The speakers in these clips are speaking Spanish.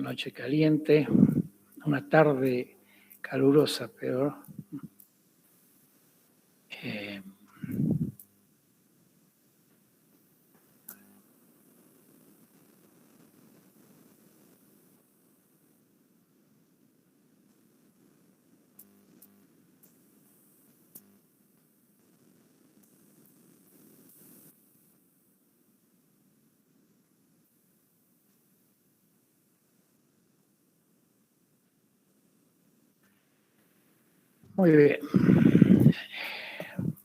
una noche caliente, una tarde calurosa, peor. Muy bien.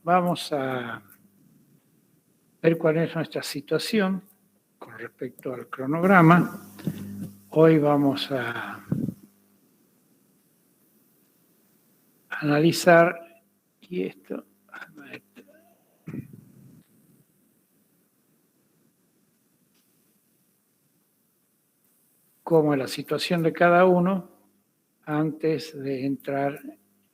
Vamos a ver cuál es nuestra situación con respecto al cronograma. Hoy vamos a analizar, y esto, cómo es la situación de cada uno antes de entrar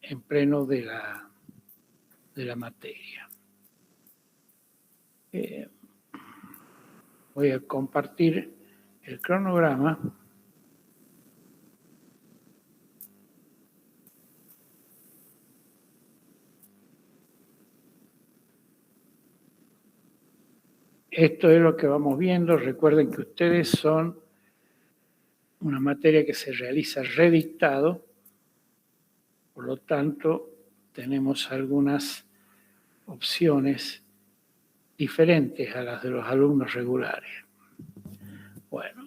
en pleno de la materia. Voy a compartir el cronograma. Esto es lo que vamos viendo. Recuerden que ustedes son una materia que se realiza redictado, por lo tanto, tenemos algunas opciones diferentes a las de los alumnos regulares. Bueno.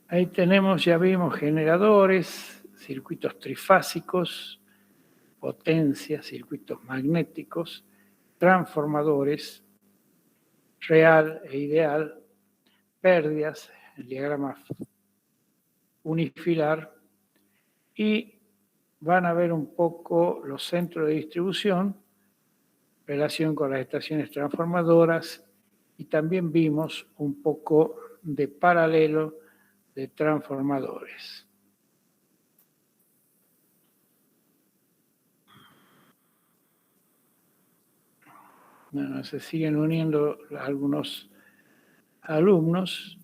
Ahí tenemos, ya vimos, generadores, circuitos trifásicos, potencias, circuitos magnéticos, transformadores, real e ideal, pérdidas, el diagrama unifilar, y van a ver un poco los centros de distribución, relación con las estaciones transformadoras, y también vimos un poco de paralelo de transformadores. Bueno, se siguen uniendo algunos alumnos.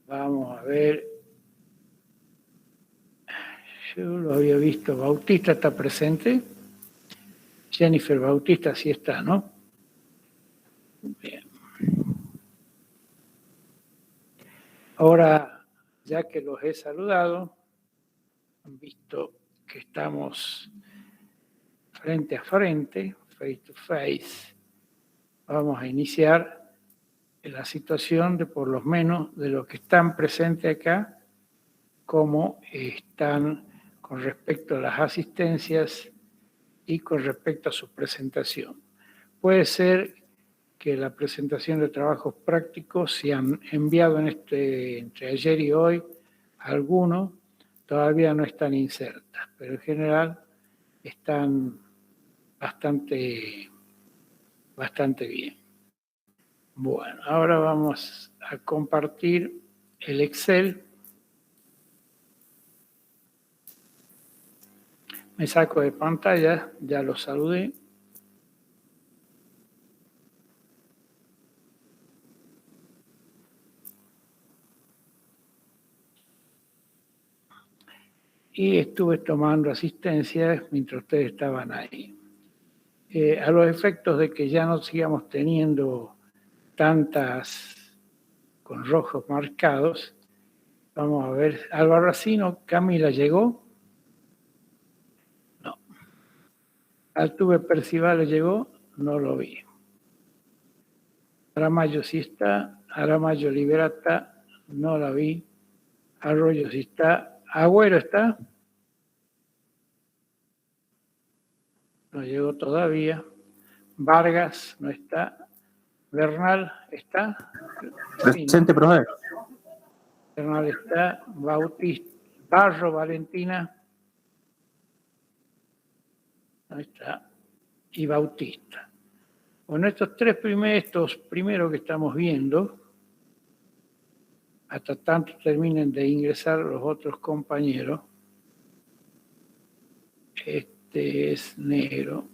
Vamos a ver. Yo lo había visto. Bautista está presente. Jennifer Bautista sí está, ¿no? Bien. Ahora, ya que los he saludado, han visto que estamos frente a frente, face to face, vamos a iniciar la situación de por lo menos de los que están presentes acá, cómo están con respecto a las asistencias y con respecto a su presentación. Puede ser que la presentación de trabajos prácticos se han enviado entre ayer y hoy, algunos todavía no están insertas, pero en general están bastante bien. Bueno, ahora vamos a compartir el Excel. Me saco de pantalla, ya lo saludé. Y estuve tomando asistencias mientras ustedes estaban ahí. A los efectos de que ya no sigamos teniendo tantas con rojos marcados, vamos a ver. Álvaro Racino, Camila, ¿llegó? No. Altuve Percival, ¿llegó? No lo vi. Aramayo sí está. Aramayo Liberata, no la vi. Arroyo sí está. Agüero está. No llegó todavía. Vargas no está. Bernal está. Presente, profe. Bernal está. Bautista. Barro, Valentina. No está. Y Bautista. Bueno, estos primeros que estamos viendo, hasta tanto terminen de ingresar los otros compañeros. Este es negro.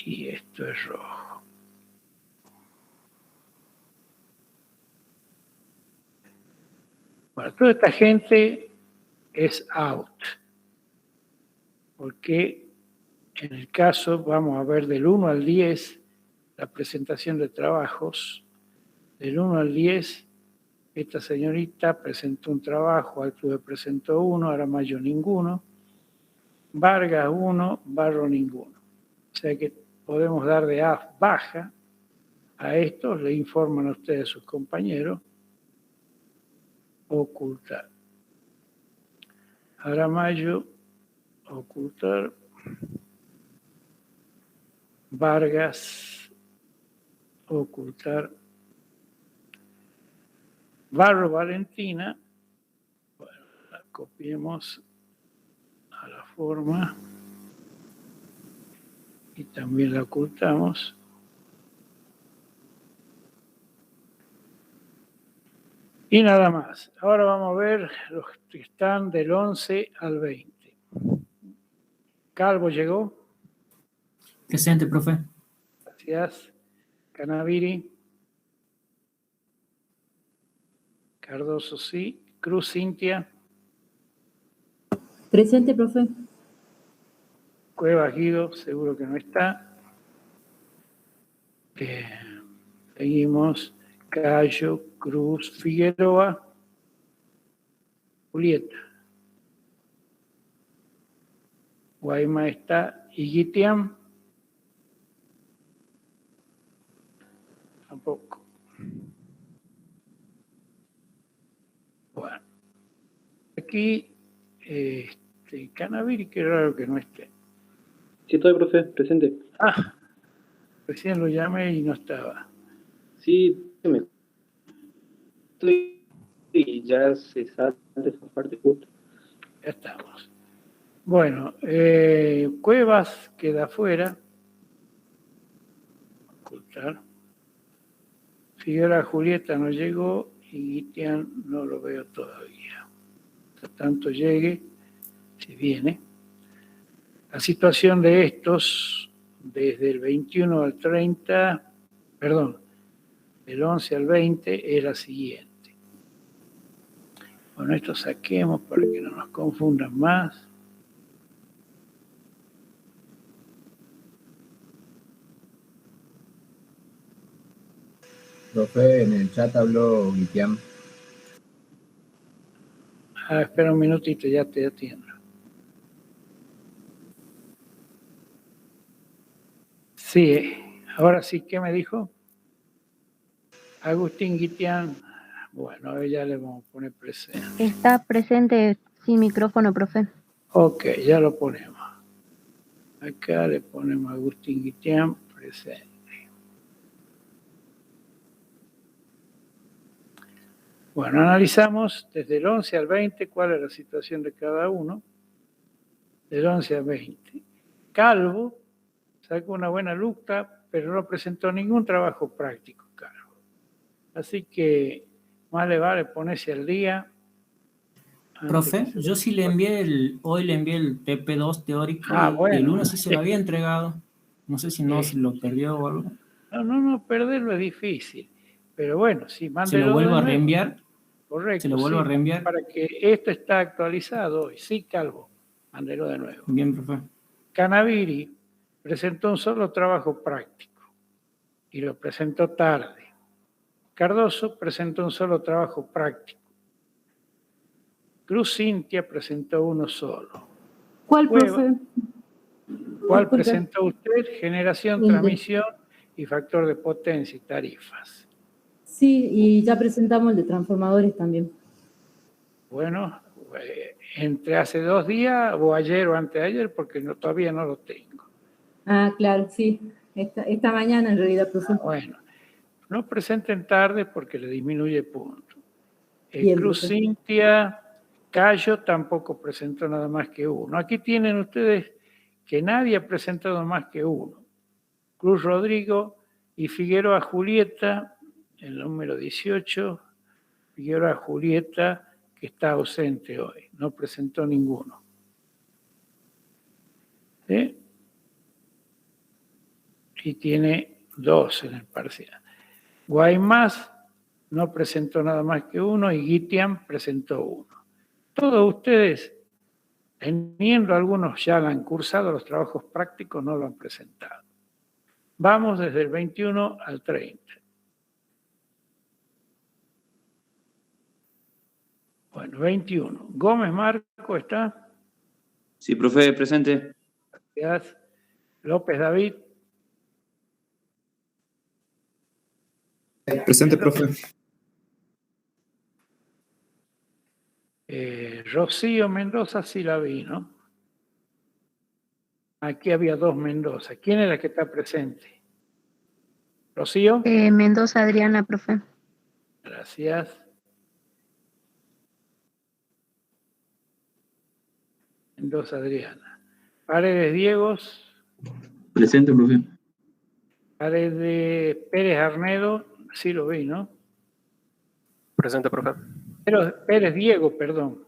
y esto es rojo. Bueno, toda esta gente es out, porque en el caso, vamos a ver del 1 al 10, la presentación de trabajos, del 1 al 10, esta señorita presentó un trabajo, Altuve presentó 1, Aramayo ninguno, Vargas 1, Barro ninguno. O sea que podemos dar de A baja a estos, le informan a ustedes sus compañeros, ocultar. Aramayo, ocultar. Vargas, ocultar. Barro Valentina, bueno, la copiemos a la forma y también la ocultamos. Y nada más. Ahora vamos a ver los que están del 11 al 20. Calvo llegó. Presente, profe. Gracias. Canaviri. Cardoso sí. Cruz Cintia. Presente, profe. Cuevas Guido, seguro que no está. Seguimos. Cayo, Cruz, Figueroa, Julieta. Guayma está. Iguitiam. Tampoco. Bueno. Aquí, Canaviri, qué raro que no esté. Sí, estoy, profe, presente. Ah, recién lo llamé y no estaba. Sí, estoy y ya se sale esa parte justo. Ya estamos. Bueno, Cuevas queda afuera. Ocultar. Figueroa Julieta no llegó y Guitián no lo veo todavía. Hasta tanto llegue, si viene. La situación de estos, desde el 21 al 30, perdón, del 11 al 20, es la siguiente. Bueno, esto saquemos para que no nos confundan más. Profe, en el chat habló Guitián. Ah, espera un minutito, ya te atiendo. Sí, ahora sí, ¿qué me dijo? Agustín Guitián. Bueno, ya le vamos a poner presente. Está presente sin micrófono, profe. Ok, ya lo ponemos. Acá le ponemos Agustín Guitián presente. Bueno, analizamos desde el 11 al 20 cuál es la situación de cada uno. Del 11 al 20. Calvo sacó una buena lucta, pero no presentó ningún trabajo práctico, Calvo. Así que más le vale ponerse al día. Profe, yo sí le envié hoy le envié el TP2 teórico y el 1 sí se lo había entregado. No sé si no se lo perdió o algo. No, perderlo es difícil. Pero bueno, sí, mándelo. ¿Se lo vuelvo a reenviar? Correcto. ¿Se lo vuelvo a reenviar? Para que esto está actualizado hoy. Sí, Calvo, mándelo de nuevo. Bien, profe. Canaviri presentó un solo trabajo práctico y lo presentó tarde. Cardoso presentó un solo trabajo práctico. Cruz Cintia presentó uno solo. ¿Cuál, profe? ¿Cuál presentó usted? Generación, transmisión y factor de potencia y tarifas. Sí, y ya presentamos el de transformadores también. Bueno, entre hace 2 días o ayer o antes de ayer, porque todavía no lo tengo. Ah, claro, sí. Esta mañana en realidad, profe. Bueno, no presenten tarde porque le disminuye punto. Bien, Cruz profe. Cintia, Cayo tampoco presentó nada más que uno. Aquí tienen ustedes que nadie ha presentado más que uno. Cruz Rodrigo y Figueroa Julieta, el número 18, Figueroa Julieta, que está ausente hoy, no presentó ninguno. ¿Sí? y tiene 2 en el parcial. Guaymas no presentó nada más que 1 y Guitián presentó 1. Todos ustedes, teniendo algunos ya han cursado los trabajos prácticos, no lo han presentado. Vamos desde el 21 al 30. Bueno, 21. Gómez Marco, ¿está? Sí, profe, presente. Gracias. López David. Presente, profe. Rocío Mendoza sí la vi, ¿no? Aquí había 2 Mendoza. ¿Quién es la que está presente? ¿Rocío? Mendoza Adriana, profe. Gracias. Mendoza Adriana. Paredes Diegos. Presente, profe. Paredes Pérez Arnedo, sí lo vi, ¿no? Presente, profe. Pero Pérez Diego, perdón.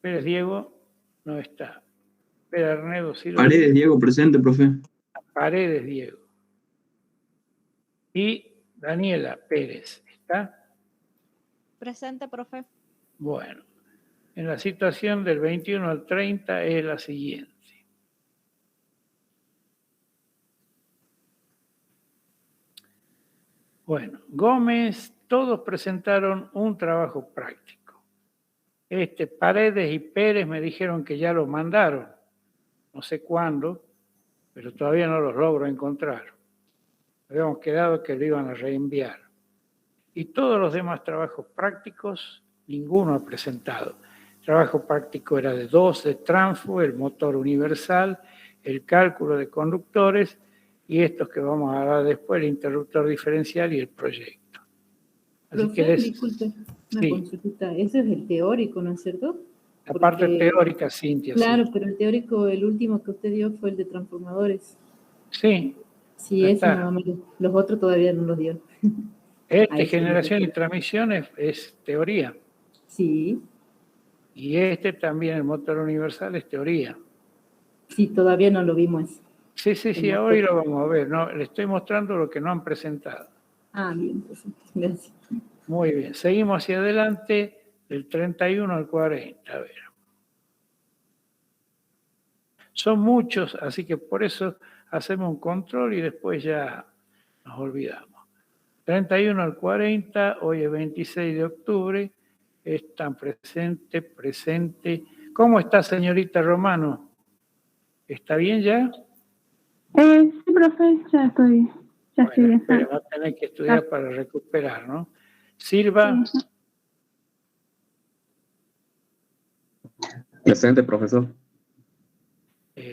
Pérez Diego no está. Pérez Arnedo sí lo vi. Paredes, Diego, presente, profe. Paredes Diego. Y Daniela Pérez, ¿está? Presente, profe. Bueno, en la situación del 21 al 30 es la siguiente. Bueno, Gómez, todos presentaron un trabajo práctico. Paredes y Pérez me dijeron que ya lo mandaron. No sé cuándo, pero todavía no los logro encontrar. Habíamos quedado que lo iban a reenviar. Y todos los demás trabajos prácticos, ninguno ha presentado. El trabajo práctico era de 2 de Transfo, el motor universal, el cálculo de conductores y estos que vamos a hablar después, el interruptor diferencial y el proyecto. Así Profe, que disculpe, una sí, consultita. Ese es el teórico, ¿no es cierto? la parte teórica, Cintia. Claro, sí. pero el teórico, el último que usted dio fue el de transformadores. Sí. Sí, ese nada más. Los otros todavía no los dio. Generación y transmisión es teoría. Sí. Y también, el motor universal, es teoría. Sí, todavía no lo vimos. Sí, hoy lo vamos a ver. No, le estoy mostrando lo que no han presentado. Ah, bien, perfecto. Gracias. Muy bien, seguimos hacia adelante del 31 al 40. A ver. Son muchos, así que por eso hacemos un control y después ya nos olvidamos. 31 al 40, hoy es 26 de octubre, están presente. ¿Cómo está, señorita Romano? ¿Está bien ya? Sí, profe, ya estoy bien. Pero va a tener que estudiar para recuperar, ¿no? Silva. Sí. Presente, profesor.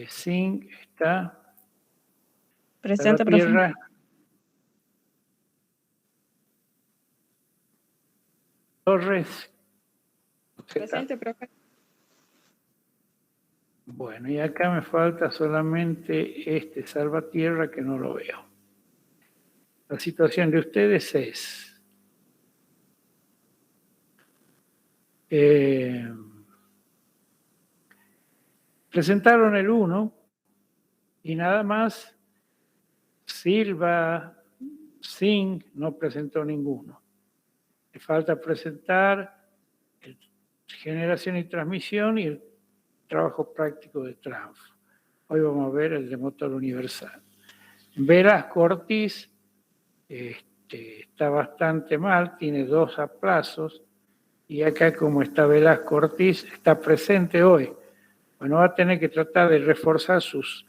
Singh está. Presente, profe. Torres. Presente, profe. Bueno, y acá me falta solamente Salvatierra, que no lo veo. La situación de ustedes es... presentaron el 1 y nada más. Silva, Singh no presentó ninguno. Le falta presentar generación y transmisión y el trabajo práctico de Transfo. Hoy vamos a ver el de motor universal. Velasco Ortiz está bastante mal, tiene 2 aplazos, y acá, como está Velasco Ortiz, está presente hoy. Bueno, va a tener que tratar de reforzar sus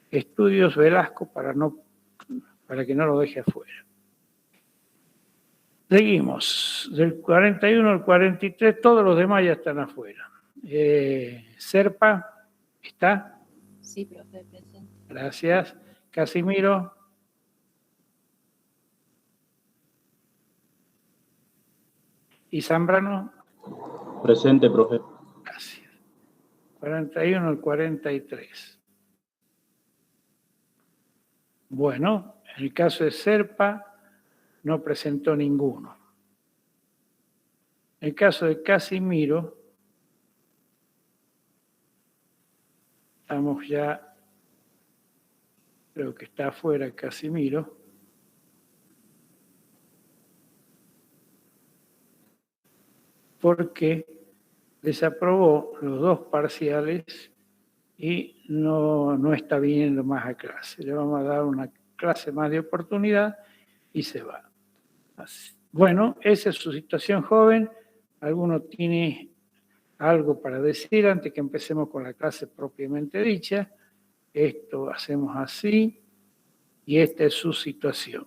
estudios Velasco para que no lo deje afuera. Seguimos, del 41 al 43, todos los demás ya están afuera. Serpa, ¿está? Sí, profe, presente. Gracias. Casimiro. ¿Y Zambrano? Presente, profe. Gracias. 41 al 43. Bueno, en el caso de Serpa, no presentó ninguno. En el caso de Casimiro, estamos ya Creo que está afuera Casimiro. Porque desaprobó los 2 parciales y no está viniendo más a clase. Le vamos a dar una clase más de oportunidad y se va. Así. Bueno, esa es su situación, joven. ¿Alguno tiene algo para decir antes que empecemos con la clase propiamente dicha? Esto hacemos así y esta es su situación.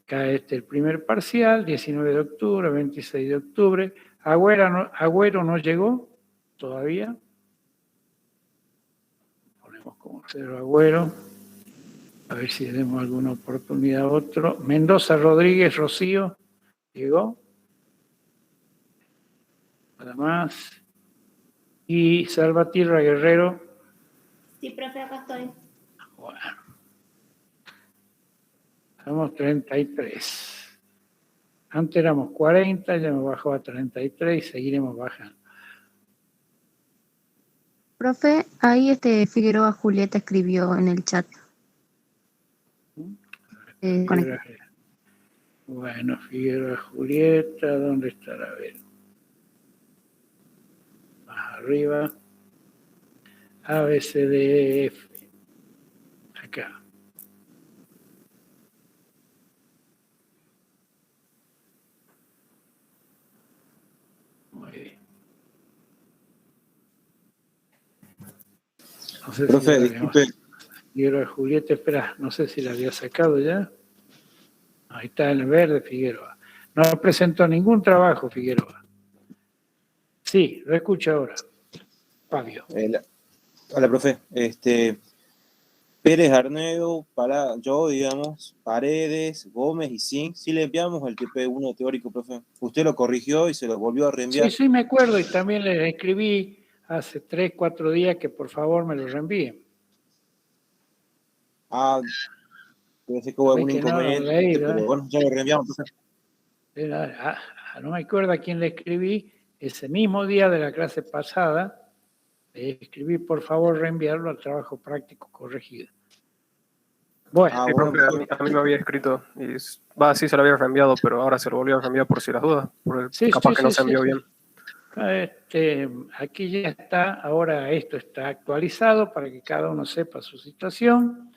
Acá este el primer parcial, 19 de octubre, 26 de octubre. Agüero no llegó todavía. Ponemos como 0 Agüero. A ver si tenemos alguna oportunidad a otro. Mendoza Rodríguez Rocío. Llegó. Nada más. Y Salvatierra Guerrero. Sí, profe, acá estoy. Bueno. Somos 33. Antes éramos 40, ya hemos bajado a 33 y seguiremos bajando. Profe, ahí Figueroa Julieta escribió en el chat. Bueno, Figueroa Julieta, ¿dónde estará? A ver. Más arriba. ABCDF. Acá. Muy bien. No sé profe, si disculpe. Figueroa Julieta, espera, no sé si la había sacado ya. Ahí está en verde Figueroa. No presentó ningún trabajo Figueroa. Sí, lo escucho ahora. Fabio. Hola, profe. Pérez, Arnedo, yo, digamos, Paredes, Gómez y Zink, sí le enviamos el TP1 teórico, profe. Usted lo corrigió y se lo volvió a reenviar. Sí, me acuerdo y también le escribí hace 3, 4 días que por favor me lo reenvíen. Puede ser que hubo algún inconveniente, pero bueno, ya lo reenviamos, profe. No me acuerdo a quién le escribí ese mismo día de la clase pasada. Le escribí, por favor, reenviarlo al trabajo práctico corregido. Bueno. Sí, profe, a mí me había escrito. Y sí se lo había reenviado, pero ahora se lo volvió a reenviar por si las dudas. Capaz que no se envió bien. Aquí ya está, ahora esto está actualizado para que cada uno sepa su situación.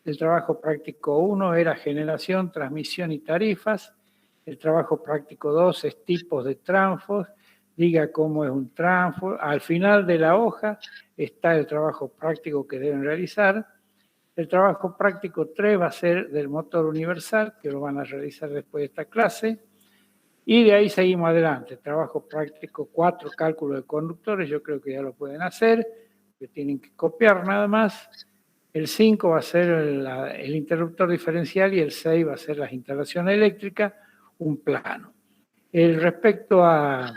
El trabajo práctico 1 era generación, transmisión y tarifas. El trabajo práctico 2 es tipos de transfos. Diga cómo es un transfer. Al final de la hoja está el trabajo práctico que deben realizar. El trabajo práctico 3 va a ser del motor universal, que lo van a realizar después de esta clase. Y de ahí seguimos adelante. Trabajo práctico 4, cálculo de conductores, yo creo que ya lo pueden hacer, que tienen que copiar nada más. El 5 va a ser el interruptor diferencial y el 6 va a ser la instalación eléctrica, un plano. Respecto a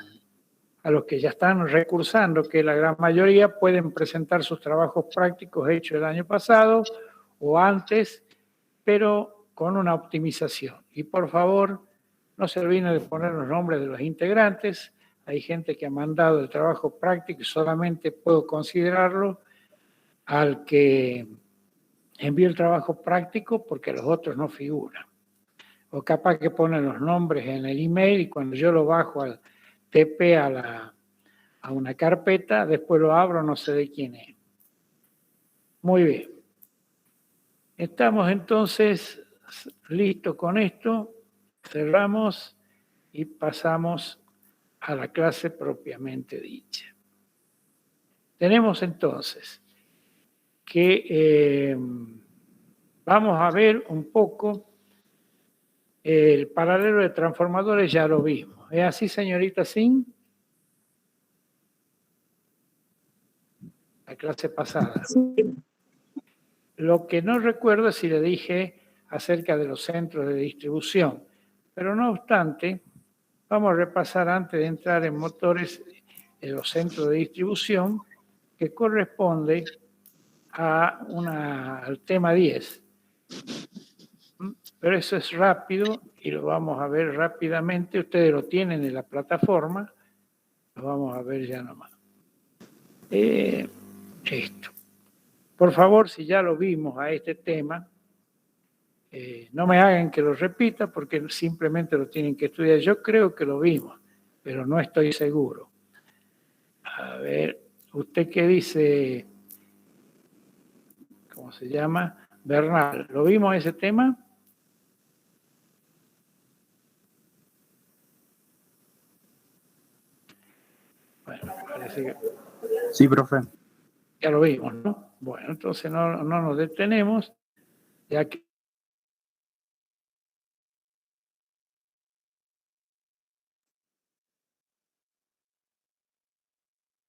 los que ya están recursando, que la gran mayoría pueden presentar sus trabajos prácticos hechos el año pasado o antes, pero con una optimización. Y por favor, no se olviden de poner los nombres de los integrantes. Hay gente que ha mandado el trabajo práctico y solamente puedo considerarlo al que envió el trabajo práctico porque los otros no figuran. O capaz que ponen los nombres en el email y cuando yo lo bajo al TP a una carpeta, después lo abro, no sé de quién es. Muy bien. Estamos entonces listos con esto. Cerramos y pasamos a la clase propiamente dicha. Tenemos entonces que vamos a ver un poco el paralelo de transformadores, ya lo vimos. ¿Es así, señorita Sin? La clase pasada. Sí. Lo que no recuerdo es si le dije acerca de los centros de distribución, pero no obstante, vamos a repasar antes de entrar en motores en los centros de distribución que corresponde al tema 10. Pero eso es rápido y lo vamos a ver rápidamente. Ustedes lo tienen en la plataforma, lo vamos a ver ya nomás. Esto. Por favor, si ya lo vimos a este tema, no me hagan que lo repita porque simplemente lo tienen que estudiar. Yo creo que lo vimos, pero no estoy seguro. A ver, ¿usted qué dice? ¿Cómo se llama? Bernal, ¿lo vimos ese tema? Bueno, parece que... Sí, profe. Ya lo vimos, ¿no? Bueno, entonces no nos detenemos, ya que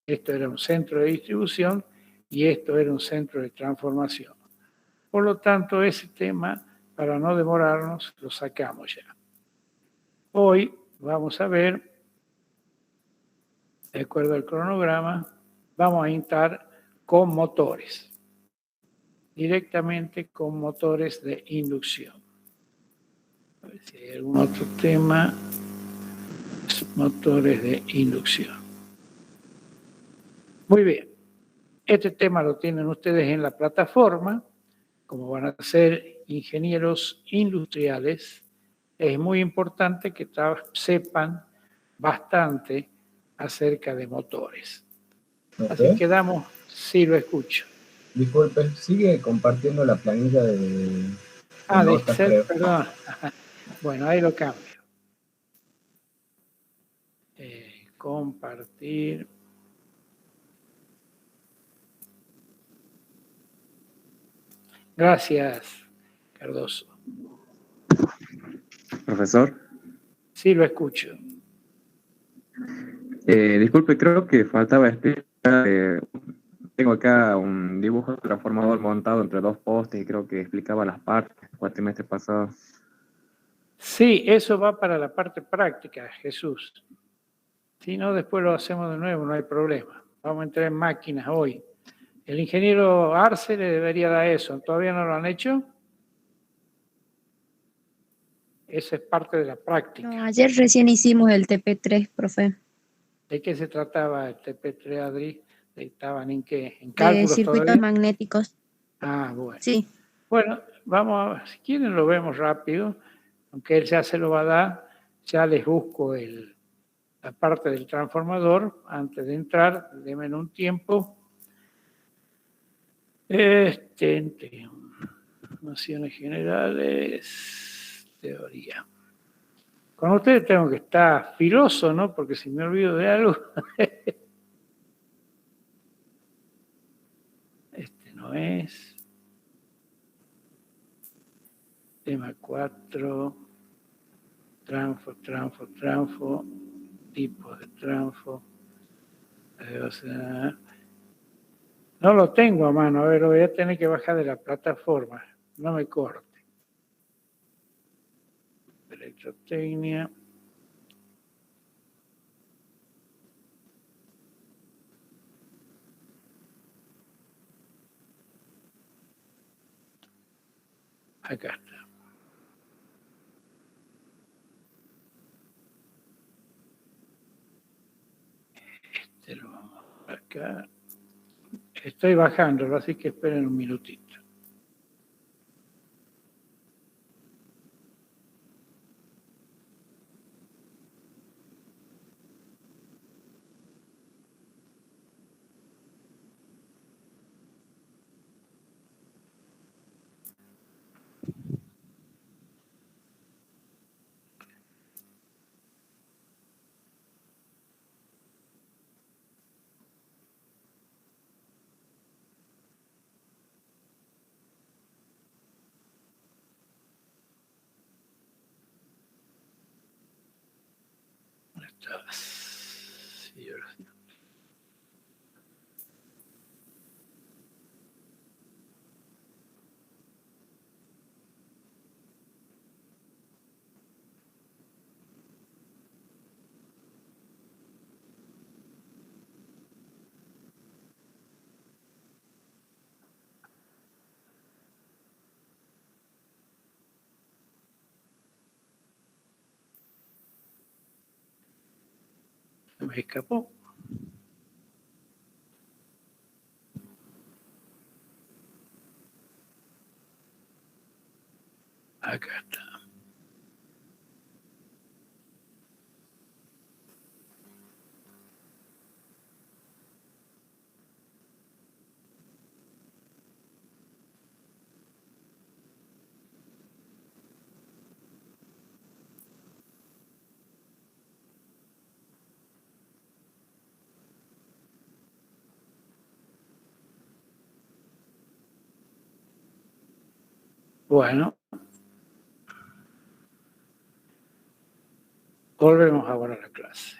esto era un centro de distribución y esto era un centro de transformación. Por lo tanto, ese tema, para no demorarnos, lo sacamos ya. Hoy vamos a ver, de acuerdo al cronograma, vamos a entrar con motores, directamente con motores de inducción. A ver si hay algún otro tema, motores de inducción. Muy bien, este tema lo tienen ustedes en la plataforma, como van a ser ingenieros industriales, es muy importante que sepan bastante acerca de motores. Así que damos, sí lo escucho. Disculpe, sigue compartiendo la planilla de notas, de Excel, perdón. Bueno, ahí lo cambio. Compartir. Gracias, Cardoso. Profesor. Sí, lo escucho. Disculpe, creo que faltaba tengo acá un dibujo de transformador montado entre dos postes y creo que explicaba las partes, cuatrimestre pasado. Sí, eso va para la parte práctica, Jesús. Si no, después lo hacemos de nuevo, no hay problema. Vamos a entrar en máquinas hoy. El ingeniero Arce le debería dar eso. ¿Todavía no lo han hecho? Eso es parte de la práctica. No, ayer recién hicimos el TP3, profe. ¿De qué se trataba el TP3, Adri? ¿Estaban en qué? ¿En cálculos de circuitos todavía? magnéticos. Ah, bueno. Sí. Bueno, vamos a, si quieren lo vemos rápido, aunque él ya se lo va a dar, ya les busco la parte del transformador. Antes de entrar, denme un tiempo. Nociones generales, teoría. Con ustedes tengo que estar filoso, ¿no? Porque si me olvido de algo. Este no es. Tema 4. Transfo. Tipos de transfo. No lo tengo a mano. A ver, lo voy a tener que bajar de la plataforma. No me corte. Electrotecnia. Acá está. Este lo vamos acá. Estoy bajándolo, así que esperen un minutito. Se me escapó. Acá está. Bueno, volvemos ahora a la clase.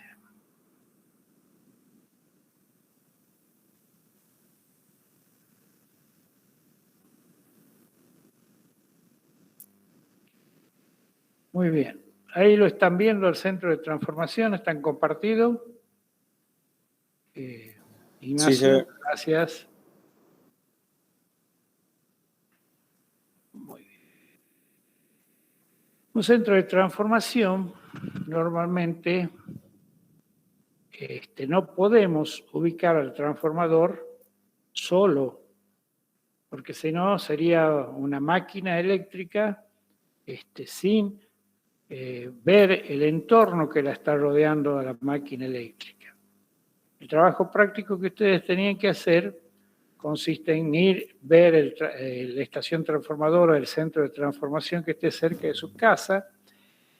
Muy bien. Ahí lo están viendo, el centro de transformación, están compartidos. Ignacio, Sí. gracias. Muy bien. Un centro de transformación, normalmente no podemos ubicar al transformador solo, porque si no sería una máquina eléctrica sin ver el entorno que la está rodeando a la máquina eléctrica. El trabajo práctico que ustedes tenían que hacer consiste en ver la estación transformadora, el centro de transformación que esté cerca de su casa,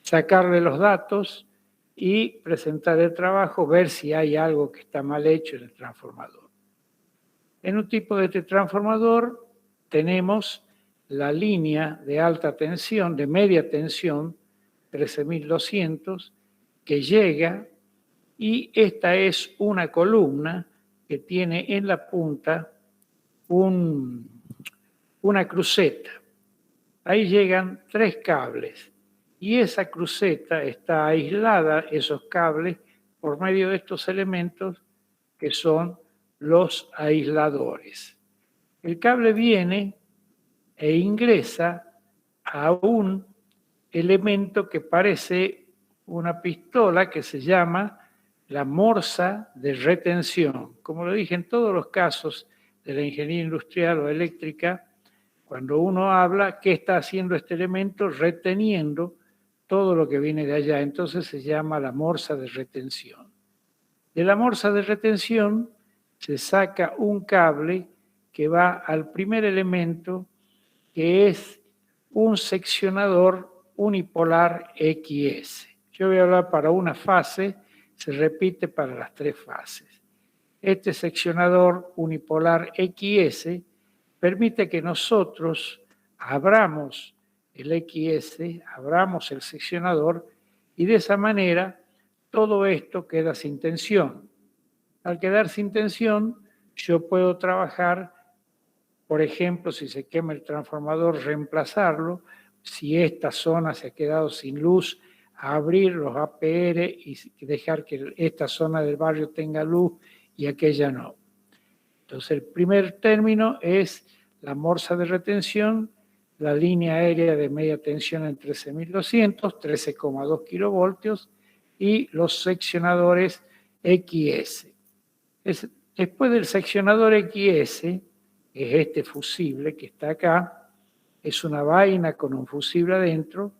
sacarle los datos y presentar el trabajo, ver si hay algo que está mal hecho en el transformador. En un tipo de transformador tenemos la línea de alta tensión, de media tensión, 13.200, que llega, y esta es una columna que tiene en la punta una cruceta. Ahí llegan 3 cables y esa cruceta está aislada, esos cables, por medio de estos elementos que son los aisladores. El cable viene e ingresa a un elemento que parece una pistola que se llama la morsa de retención. Como lo dije, en todos los casos de la ingeniería industrial o eléctrica, cuando uno habla, ¿qué está haciendo este elemento? Reteniendo todo lo que viene de allá. Entonces se llama la morsa de retención. De la morsa de retención se saca un cable que va al primer elemento, que es un seccionador unipolar XS. Yo voy a hablar para una fase, se repite para las 3 fases. Este seccionador unipolar XS permite que nosotros abramos el XS, abramos el seccionador, y de esa manera todo esto queda sin tensión. Al quedar sin tensión, yo puedo trabajar, por ejemplo, si se quema el transformador, reemplazarlo. Si esta zona se ha quedado sin luz, abrir los APR y dejar que esta zona del barrio tenga luz y aquella no. Entonces, el primer término es la morsa de retención, la línea aérea de media tensión en 13.200, 13,2 kilovoltios, y los seccionadores XS. Después del seccionador XS, que es este fusible que está acá, es una vaina con un fusible adentro,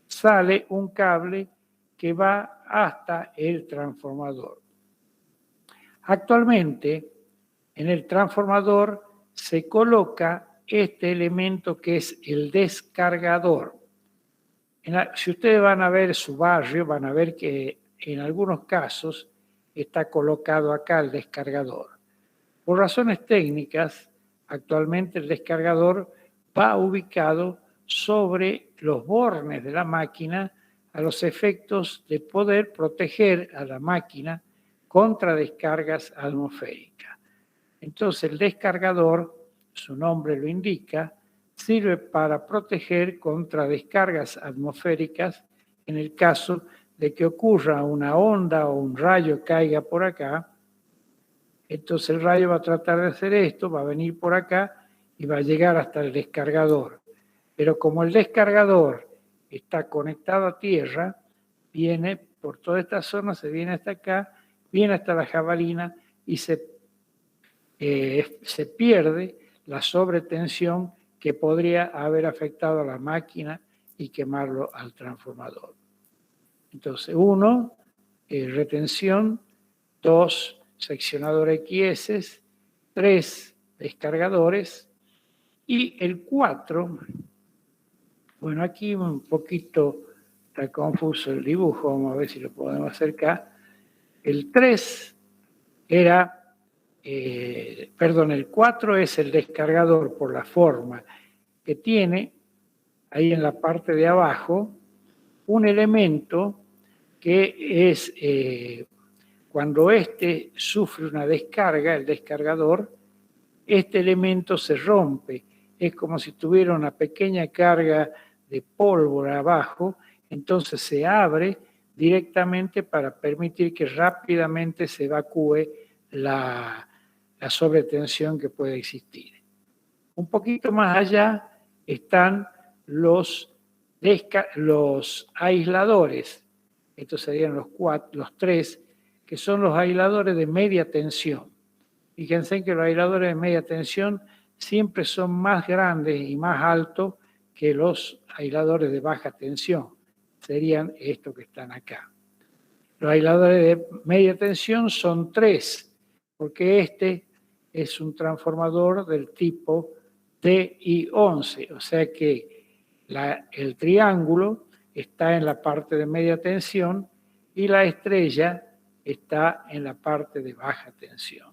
sale un cable que va hasta el transformador. Actualmente, en el transformador se coloca este elemento que es el descargador. Si ustedes van a ver su barrio, van a ver que en algunos casos está colocado acá el descargador. Por razones técnicas, actualmente el descargador va ubicado sobre los bornes de la máquina a los efectos de poder proteger a la máquina contra descargas atmosféricas. Entonces el descargador, su nombre lo indica, sirve para proteger contra descargas atmosféricas en el caso de que ocurra una onda o un rayo caiga por acá. Entonces el rayo va a tratar de hacer esto, va a venir por acá y va a llegar hasta el descargador. Pero como el descargador está conectado a tierra, viene por toda esta zona, se viene hasta acá, viene hasta la jabalina y se pierde la sobretensión que podría haber afectado a la máquina y quemarlo al transformador. Entonces, 1, retención, 2, seccionador XS, 3, descargadores, y el 4, bueno, aquí un poquito está confuso el dibujo, vamos a ver si lo podemos acercar. El 3 era, el 4 es el descargador por la forma que tiene, ahí en la parte de abajo, un elemento que es, cuando este sufre una descarga, el descargador, este elemento se rompe. Es como si tuviera una pequeña carga de pólvora abajo, entonces se abre directamente para permitir que rápidamente se evacúe la sobretensión que puede existir. Un poquito más allá están los aisladores. Estos serían los 3, que son los aisladores de media tensión. Fíjense que los aisladores de media tensión siempre son más grandes y más altos que los aisladores de baja tensión. Serían estos que están acá. Los aisladores de media tensión son 3, porque este es un transformador del tipo TI11, o sea que el triángulo está en la parte de media tensión y la estrella está en la parte de baja tensión.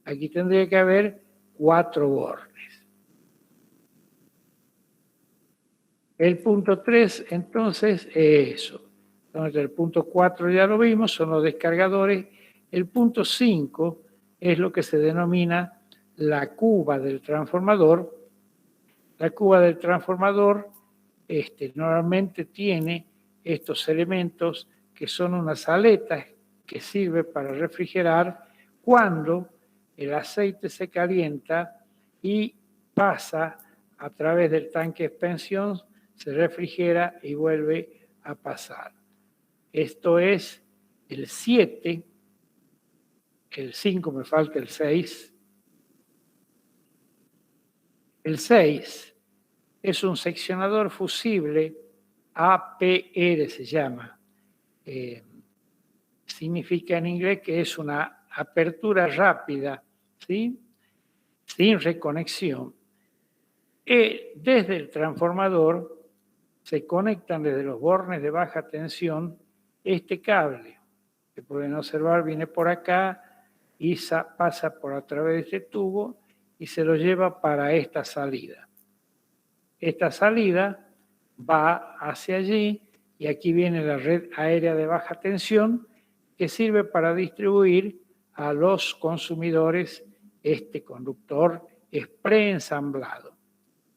Aquí tendría que haber 4 bornes. El punto 3, entonces, es eso. Entonces, el punto 4 ya lo vimos, son los descargadores. El punto 5 es lo que se denomina la cuba del transformador. La cuba del transformador normalmente tiene estos elementos que son unas aletas que sirven para refrigerar cuando el aceite se calienta y pasa a través del tanque de expansión, se refrigera y vuelve a pasar. Esto es el 7, el 5 me falta el 6. El 6 es un seccionador fusible, APR se llama. Significa en inglés que es una apertura rápida, ¿sí? Sin reconexión. Desde el transformador se conectan desde los bornes de baja tensión este cable, que pueden observar viene por acá y pasa por a través de este tubo y se lo lleva para esta salida. Esta salida va hacia allí y aquí viene la red aérea de baja tensión que sirve para distribuir a los consumidores este conductor preensamblado.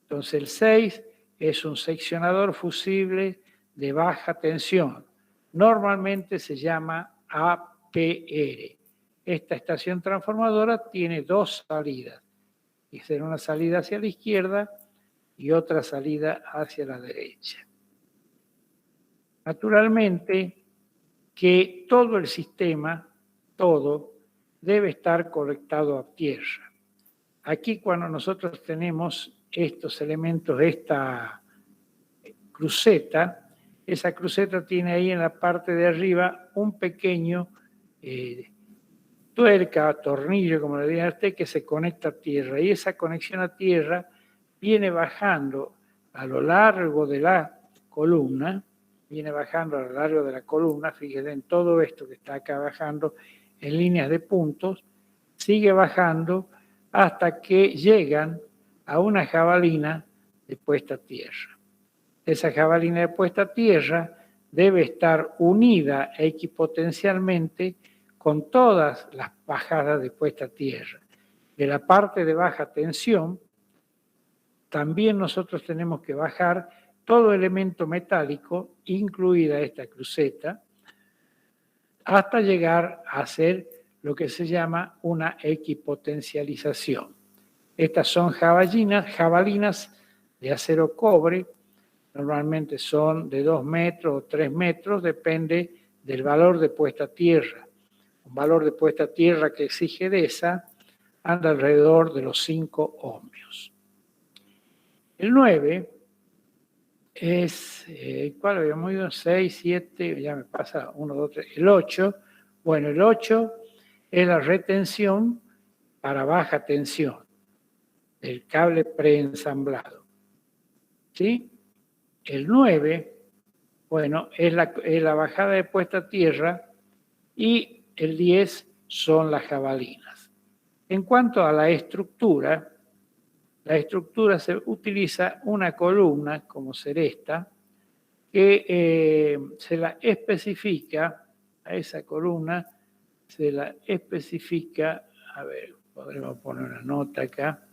Entonces el 6 es un seccionador fusible de baja tensión. Normalmente se llama APR. Esta estación transformadora tiene 2 salidas. Y será una salida hacia la izquierda y otra salida hacia la derecha. Naturalmente que todo el sistema, todo, debe estar conectado a tierra. Aquí cuando nosotros tenemos estos elementos, esta cruceta, esa cruceta tiene ahí en la parte de arriba un pequeño tuerca, tornillo, como le digan a usted, que se conecta a tierra. Y esa conexión a tierra viene bajando a lo largo de la columna, fíjense en todo esto que está acá bajando en líneas de puntos, sigue bajando hasta que llegan a una jabalina de puesta a tierra. Esa jabalina de puesta a tierra debe estar unida equipotencialmente con todas las bajadas de puesta a tierra. De la parte de baja tensión, también nosotros tenemos que bajar todo elemento metálico, incluida esta cruceta, hasta llegar a hacer lo que se llama una equipotencialización. Estas son jabalinas de acero cobre, normalmente son de 2 metros o 3 metros, depende del valor de puesta a tierra. Un valor de puesta a tierra que exige de esa anda alrededor de los 5 ohmios. El 9 es, ¿cuál habíamos ido? 6, 7, ya me pasa 1, 2, 3, el 8. Bueno, el 8 es la retención para baja tensión del cable preensamblado. ¿Sí? El 9, bueno, es la bajada de puesta a tierra y el 10 son las jabalinas. En cuanto a la estructura se utiliza una columna, como ser esta, que se la especifica, a esa columna se la especifica, a ver, podremos poner una nota acá,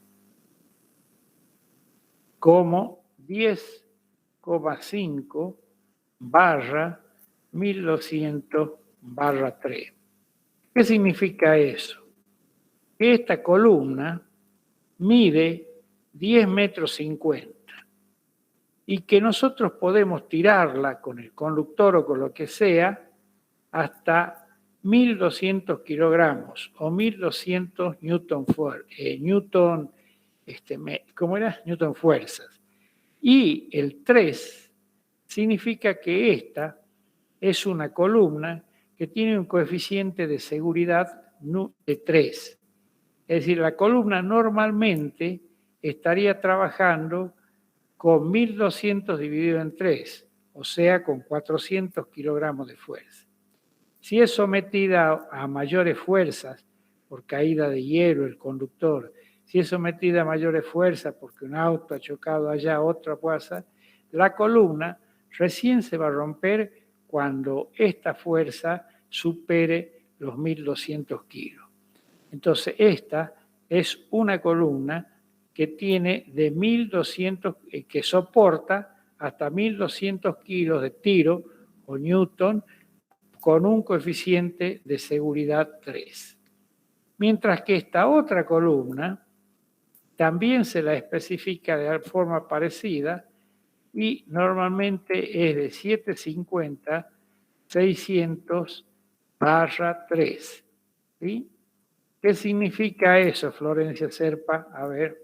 como 10,5 barra 1200 barra 3. ¿Qué significa eso? Que esta columna mide 10,50 metros y que nosotros podemos tirarla con el conductor o con lo que sea hasta 1200 kilogramos o 1200 newton fuerzas. Y el 3 significa que esta es una columna que tiene un coeficiente de seguridad de 3. Es decir, la columna normalmente estaría trabajando con 1200 dividido en 3, o sea, con 400 kilogramos de fuerza. Si es sometida a mayores fuerzas por caída de hielo el conductor, si es sometida a mayores fuerzas porque un auto ha chocado allá, otra pasa, la columna recién se va a romper cuando esta fuerza supere los 1200 kilos. Entonces, esta es una columna que tiene de 1200, que soporta hasta 1200 kilos de tiro o newton con un coeficiente de seguridad 3. Mientras que esta otra columna también se la especifica de forma parecida y normalmente es de 750, 600 barra 3. ¿Sí? ¿Qué significa eso, Florencia Serpa? A ver.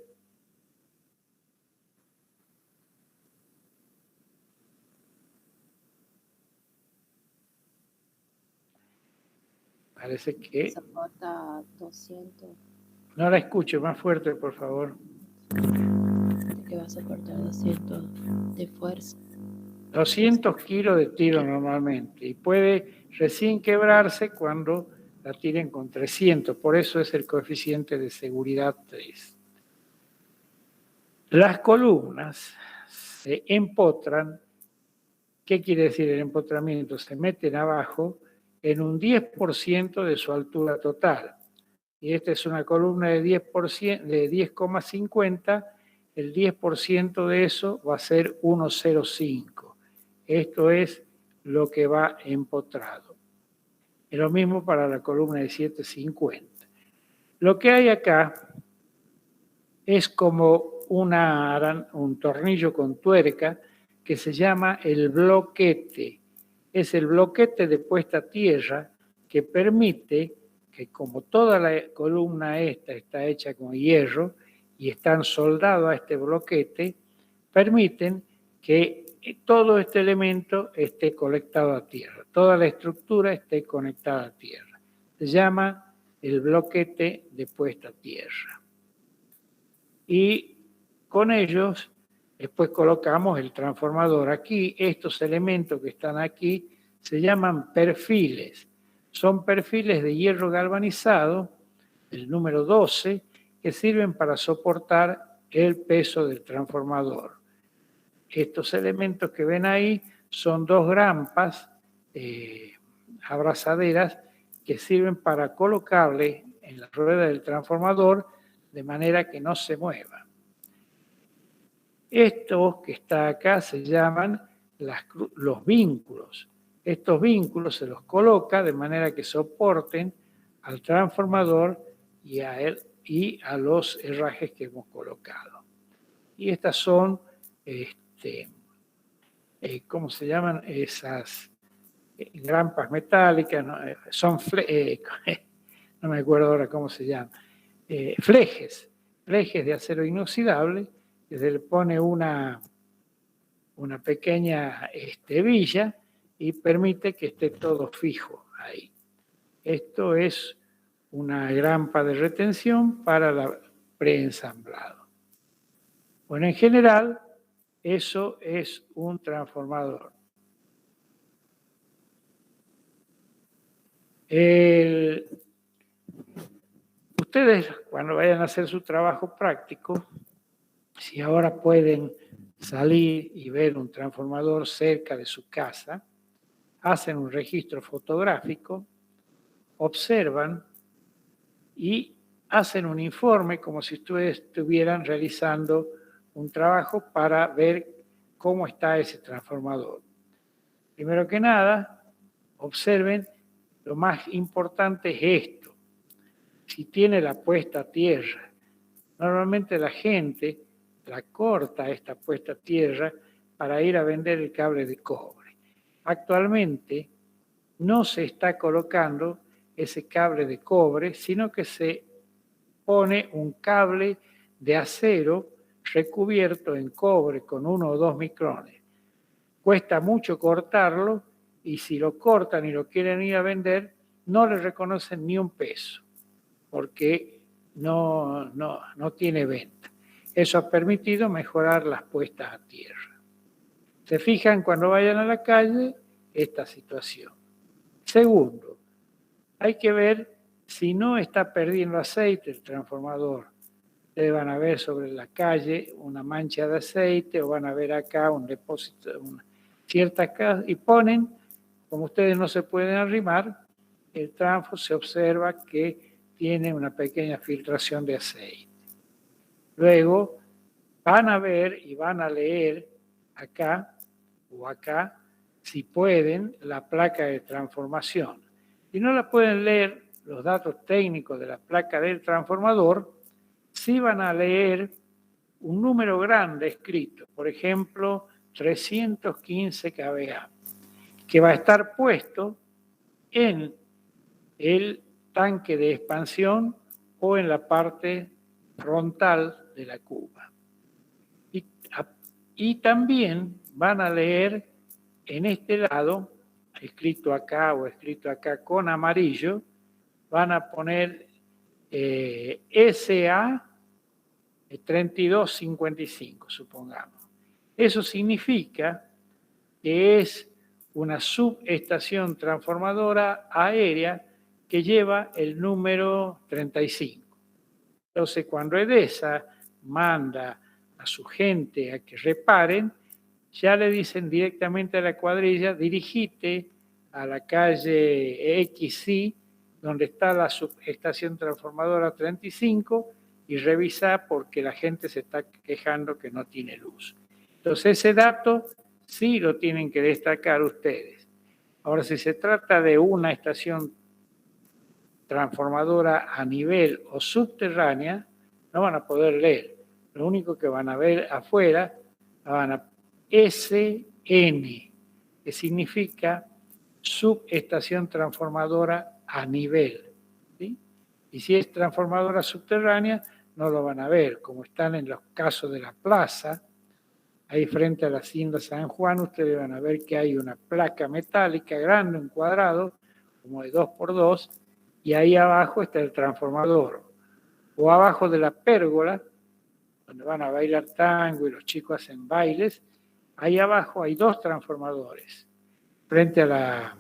Parece que... Soporta 200. No la escucho, más fuerte, por favor. Que va a soportar 200 de fuerza. 200 kilos de tiro normalmente. Y puede recién quebrarse cuando la tiren con 300. Por eso es el coeficiente de seguridad 3. Las columnas se empotran. ¿Qué quiere decir el empotramiento? Se meten abajo en un 10% de su altura total. Y esta es una columna de 10%, de 10,50, el 10% de eso va a ser 1,05. Esto es lo que va empotrado. Es lo mismo para la columna de 7,50. Lo que hay acá es como un tornillo con tuerca que se llama el bloquete. Es el bloquete de puesta a tierra que permite que, como toda la columna esta está hecha con hierro y están soldados a este bloquete, permiten que todo este elemento esté conectado a tierra, toda la estructura esté conectada a tierra. Se llama el bloquete de puesta a tierra. Y con ellos después colocamos el transformador. Aquí, estos elementos que están aquí se llaman perfiles. Son perfiles de hierro galvanizado, el número 12, que sirven para soportar el peso del transformador. Estos elementos que ven ahí son dos grampas abrazaderas que sirven para colocarle en la rueda del transformador de manera que no se mueva. Estos que está acá se llaman los vínculos. Estos vínculos se los coloca de manera que soporten al transformador y a los herrajes que hemos colocado. Y estas son, ¿cómo se llaman? Esas grampas metálicas, ¿no? No me acuerdo ahora cómo se llaman. Flejes de acero inoxidable, que se le pone una una pequeña villa y permite que esté todo fijo ahí. Esto es una grampa de retención para el preensamblado. Bueno, en general, eso es un transformador. Ustedes, cuando vayan a hacer su trabajo práctico, si ahora pueden salir y ver un transformador cerca de su casa, hacen un registro fotográfico, observan y hacen un informe como si ustedes estuvieran realizando un trabajo para ver cómo está ese transformador. Primero que nada, observen, lo más importante es esto. Si tiene la puesta a tierra, normalmente la gente la corta esta puesta a tierra para ir a vender el cable de cobre. Actualmente no se está colocando ese cable de cobre, sino que se pone un cable de acero recubierto en cobre con 1 o 2 micrones. Cuesta mucho cortarlo y si lo cortan y lo quieren ir a vender, no le reconocen ni un peso, porque no tiene venta. Eso ha permitido mejorar las puestas a tierra. Se fijan cuando vayan a la calle esta situación. Segundo, hay que ver si no está perdiendo aceite el transformador. Ustedes van a ver sobre la calle una mancha de aceite o van a ver acá un depósito, una cierta casa, y ponen, como ustedes no se pueden arrimar, el transfo se observa que tiene una pequeña filtración de aceite. Luego van a ver y van a leer acá o acá, si pueden, la placa de transformación. Si no la pueden leer, los datos técnicos de la placa del transformador, sí van a leer un número grande escrito, por ejemplo, 315 kVA, que va a estar puesto en el tanque de expansión o en la parte frontal de la cuba. Y también van a leer en este lado, escrito acá o escrito acá con amarillo, van a poner SA 3255, supongamos. Eso significa que es una subestación transformadora aérea que lleva el número 35. Entonces, cuando EDESA manda a su gente a que reparen, ya le dicen directamente a la cuadrilla, dirigite a la calle XY, donde está la subestación transformadora 35, y revisa porque la gente se está quejando que no tiene luz. Entonces, ese dato sí lo tienen que destacar ustedes. Ahora, si se trata de una estación transformadora a nivel o subterránea, no van a poder leer. Lo único que van a ver afuera, van a SN, que significa subestación transformadora a nivel. ¿Sí? Y si es transformadora subterránea, no lo van a ver. Como están en los casos de la plaza, ahí frente a la Hacienda San Juan, ustedes van a ver que hay una placa metálica grande, un cuadrado, como de 2x2, y ahí abajo está el transformador. O abajo de la pérgola, donde van a bailar tango y los chicos hacen bailes, ahí abajo hay 2 transformadores. Frente a la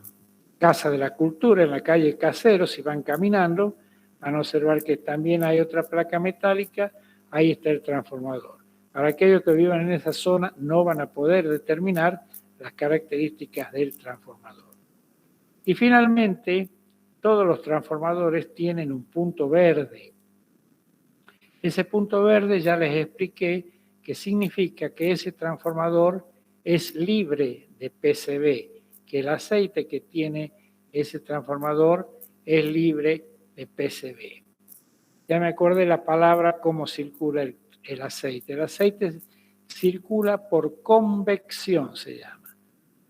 Casa de la Cultura, en la calle Casero, si van caminando, van a observar que también hay otra placa metálica, ahí está el transformador. Para aquellos que vivan en esa zona, no van a poder determinar las características del transformador. Y finalmente, todos los transformadores tienen un punto verde. Ese punto verde ya les expliqué que significa que ese transformador es libre de PCB, que el aceite que tiene ese transformador es libre de PCB. Ya me acordé la palabra cómo circula el aceite. El aceite circula por convección, se llama,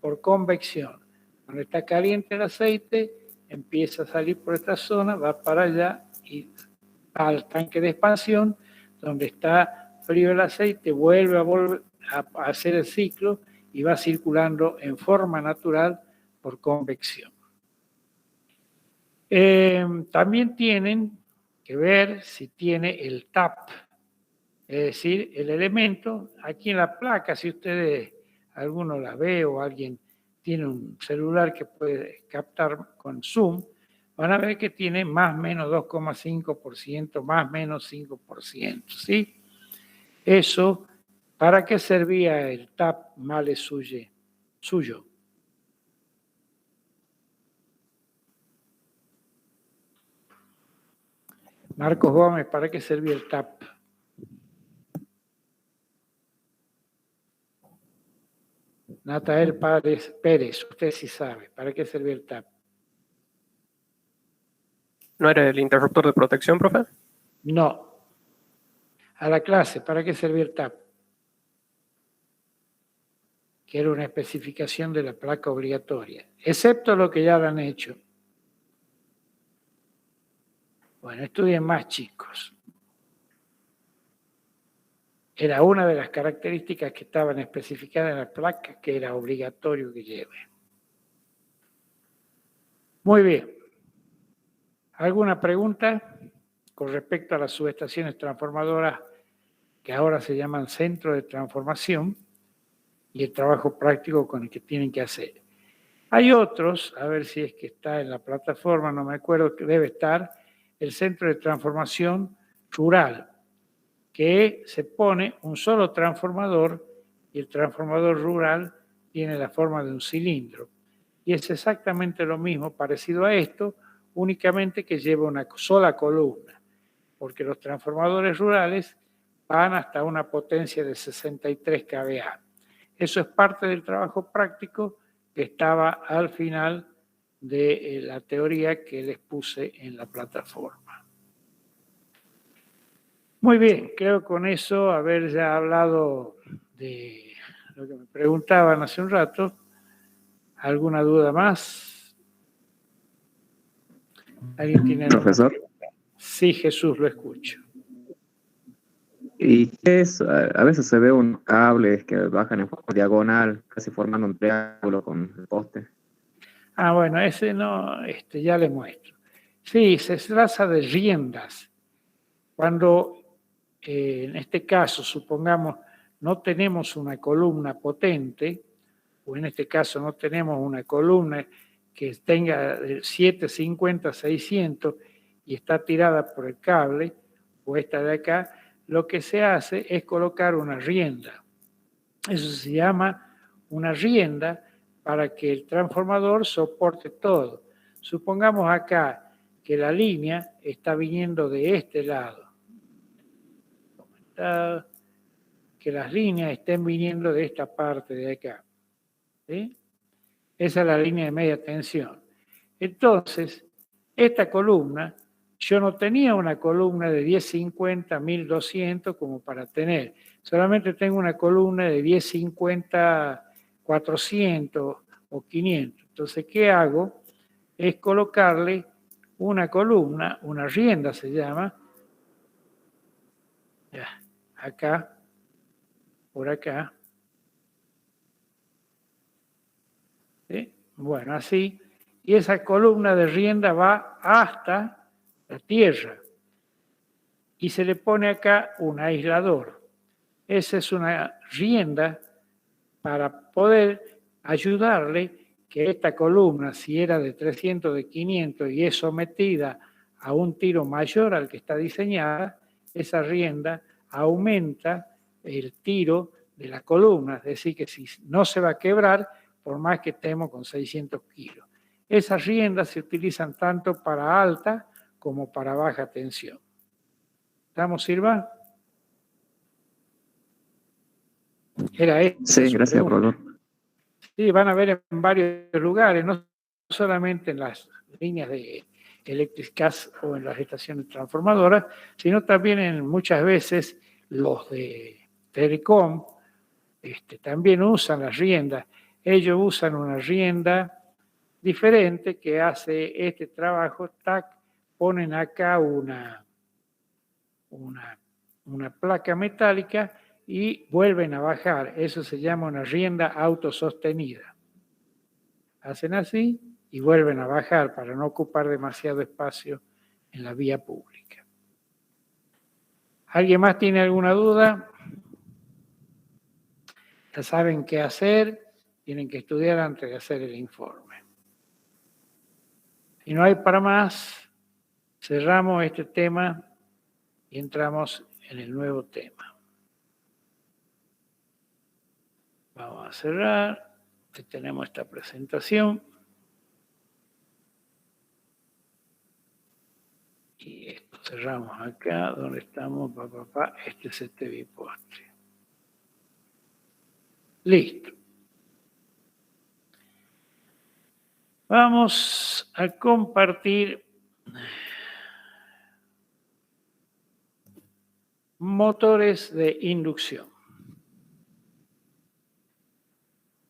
por convección. Cuando está caliente el aceite, empieza a salir por esta zona, va para allá y al tanque de expansión, donde está frío el aceite, vuelve a hacer el ciclo y va circulando en forma natural por convección. También tienen que ver si tiene el TAP, es decir, el elemento aquí en la placa, si ustedes, alguno la ve o alguien tiene un celular que puede captar con zoom, van a ver que tiene más menos 2,5%, más menos 5%, ¿sí? Eso, ¿para qué servía el TAP male suyo? Marcos Gómez, ¿para qué servía el TAP? Natael Pérez, usted sí sabe, ¿para qué servía el TAP? ¿No era el interruptor de protección, profe? No. A la clase, ¿para qué servía el TAP? Que era una especificación de la placa obligatoria, excepto lo que ya lo han hecho. Bueno, estudien más, chicos. Era una de las características que estaban especificadas en la placa, que era obligatorio que lleve. Muy bien. ¿Alguna pregunta con respecto a las subestaciones transformadoras que ahora se llaman centro de transformación y el trabajo práctico con el que tienen que hacer? Hay otros, a ver si es que está en la plataforma, no me acuerdo, que debe estar, el centro de transformación rural, que se pone un solo transformador y el transformador rural tiene la forma de un cilindro. Y es exactamente lo mismo, parecido a esto, únicamente que lleva una sola columna, porque los transformadores rurales van hasta una potencia de 63 kVA. Eso es parte del trabajo práctico que estaba al final de la teoría que les puse en la plataforma. Muy bien, creo con eso haber ya hablado de lo que me preguntaban hace un rato. ¿Alguna duda más? ¿Alguien tiene alguna Profesor. pregunta? Sí, Jesús, lo escucho. ¿Y qué es? A veces se ve unos cables que bajan en forma diagonal, casi formando un triángulo con el poste. Ah, bueno, ese no, ya le muestro. Sí, se trata de riendas. Cuando, en este caso, supongamos, no tenemos una columna potente, o en este caso no tenemos una columna que tenga 750, 600 y está tirada por el cable, o esta de acá, lo que se hace es colocar una rienda. Eso se llama una rienda para que el transformador soporte todo. Supongamos acá que la línea está viniendo de este lado. Que las líneas estén viniendo de esta parte de acá. ¿Sí? Esa es la línea de media tensión. Entonces, esta columna, yo no tenía una columna de 1050, 1200 como para tener. Solamente tengo una columna de 1050, 400 o 500. Entonces, ¿qué hago? Es colocarle una columna, una rienda se llama, ya, acá, por acá. ¿Sí? Bueno, así. Y esa columna de rienda va hasta la tierra. Y se le pone acá un aislador. Esa es una rienda para poder ayudarle que esta columna, si era de 300, de 500 y es sometida a un tiro mayor al que está diseñada, esa rienda aumenta el tiro de la columna. Es decir, que si no se va a quebrar, por más que estemos con 600 kilos. Esas riendas se utilizan tanto para alta como para baja tensión. ¿Estamos, Silva? Era esto. Sí, gracias, profesor. Sí, van a ver en varios lugares, no solamente en las líneas de eléctricas o en las estaciones transformadoras, sino también en muchas veces los de Telecom también usan las riendas. Ellos usan una rienda diferente que hace este trabajo, ponen acá una placa metálica y vuelven a bajar. Eso se llama una rienda autosostenida. Hacen así y vuelven a bajar para no ocupar demasiado espacio en la vía pública. ¿Alguien más tiene alguna duda? Ya saben qué hacer, tienen que estudiar antes de hacer el informe. Si no hay para más, cerramos este tema y entramos en el nuevo tema. Vamos a cerrar, tenemos esta presentación. Y esto cerramos acá, donde estamos, este es este bipostre. Listo. Vamos a compartir motores de inducción.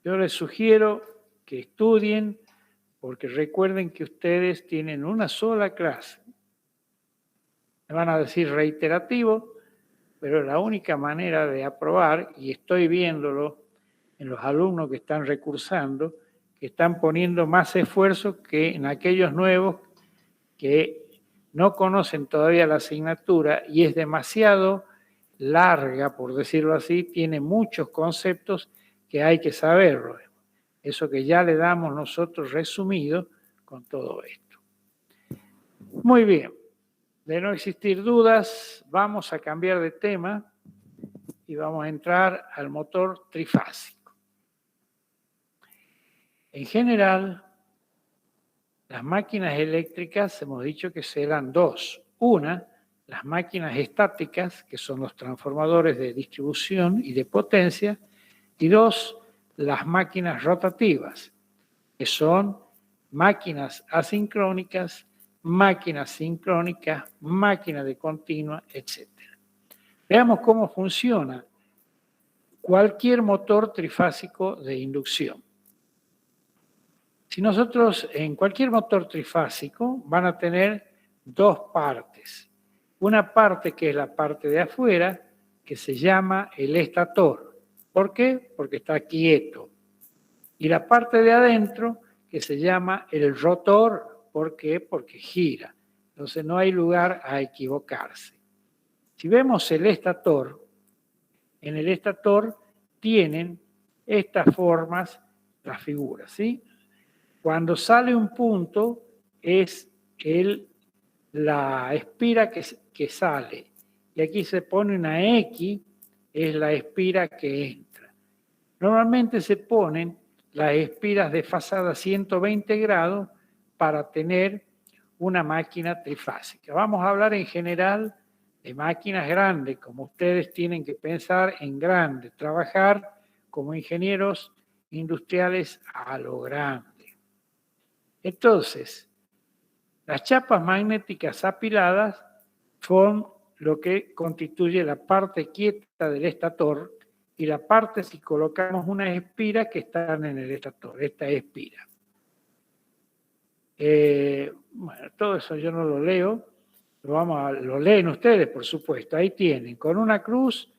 Yo les sugiero que estudien, porque recuerden que ustedes tienen una sola clase. Me van a decir reiterativo, pero la única manera de aprobar, y estoy viéndolo en los alumnos que están recursando, que están poniendo más esfuerzo que en aquellos nuevos que no conocen todavía la asignatura y es demasiado larga, por decirlo así, tiene muchos conceptos que hay que saberlo. Eso que ya le damos nosotros resumido con todo esto. Muy bien. De no existir dudas, vamos a cambiar de tema y vamos a entrar al motor trifásico. En general, las máquinas eléctricas hemos dicho que serán dos. Una, las máquinas estáticas, que son los transformadores de distribución y de potencia, y dos, las máquinas rotativas, que son máquinas asincrónicas, máquinas sincrónicas, máquinas de continua, etc. Veamos cómo funciona cualquier motor trifásico de inducción. Si nosotros en cualquier motor trifásico van a tener dos partes. Una parte que es la parte de afuera, que se llama el estator. ¿Por qué? Porque está quieto. Y la parte de adentro, que se llama el rotor. ¿Por qué? Porque gira. Entonces no hay lugar a equivocarse. Si vemos el estator, en el estator tienen estas formas, las figuras, ¿sí? Cuando sale un punto es la espira que sale. Y aquí se pone una X, es la espira que entra. Normalmente se ponen las espiras desfasadas 120 grados para tener una máquina trifásica. Vamos a hablar en general de máquinas grandes, como ustedes tienen que pensar en grande, trabajar como ingenieros industriales a lo grande. Entonces, las chapas magnéticas apiladas son lo que constituye la parte quieta del estator y la parte si colocamos unas espiras que están en el estator, esta espira. Bueno, todo eso yo no lo leo, lo leen ustedes, por supuesto. Ahí tienen, con una cruz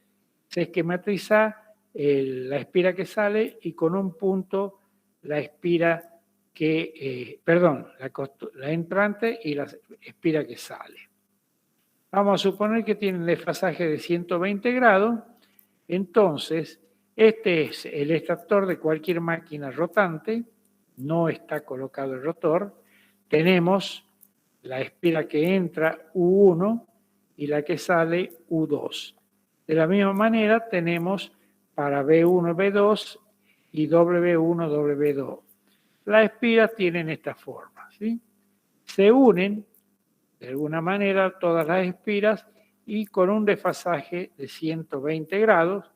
se esquematiza la espira que sale y con un punto la espira que, la entrante y la espira que sale. Vamos a suponer que tienen desfasaje de 120 grados, entonces este es el estator de cualquier máquina rotante, no está colocado el rotor, tenemos la espira que entra U1 y la que sale U2. De la misma manera tenemos para B1, B2 y W1, W2. Las espiras tienen esta forma, ¿sí? Se unen de alguna manera todas las espiras y con un desfasaje de 120 grados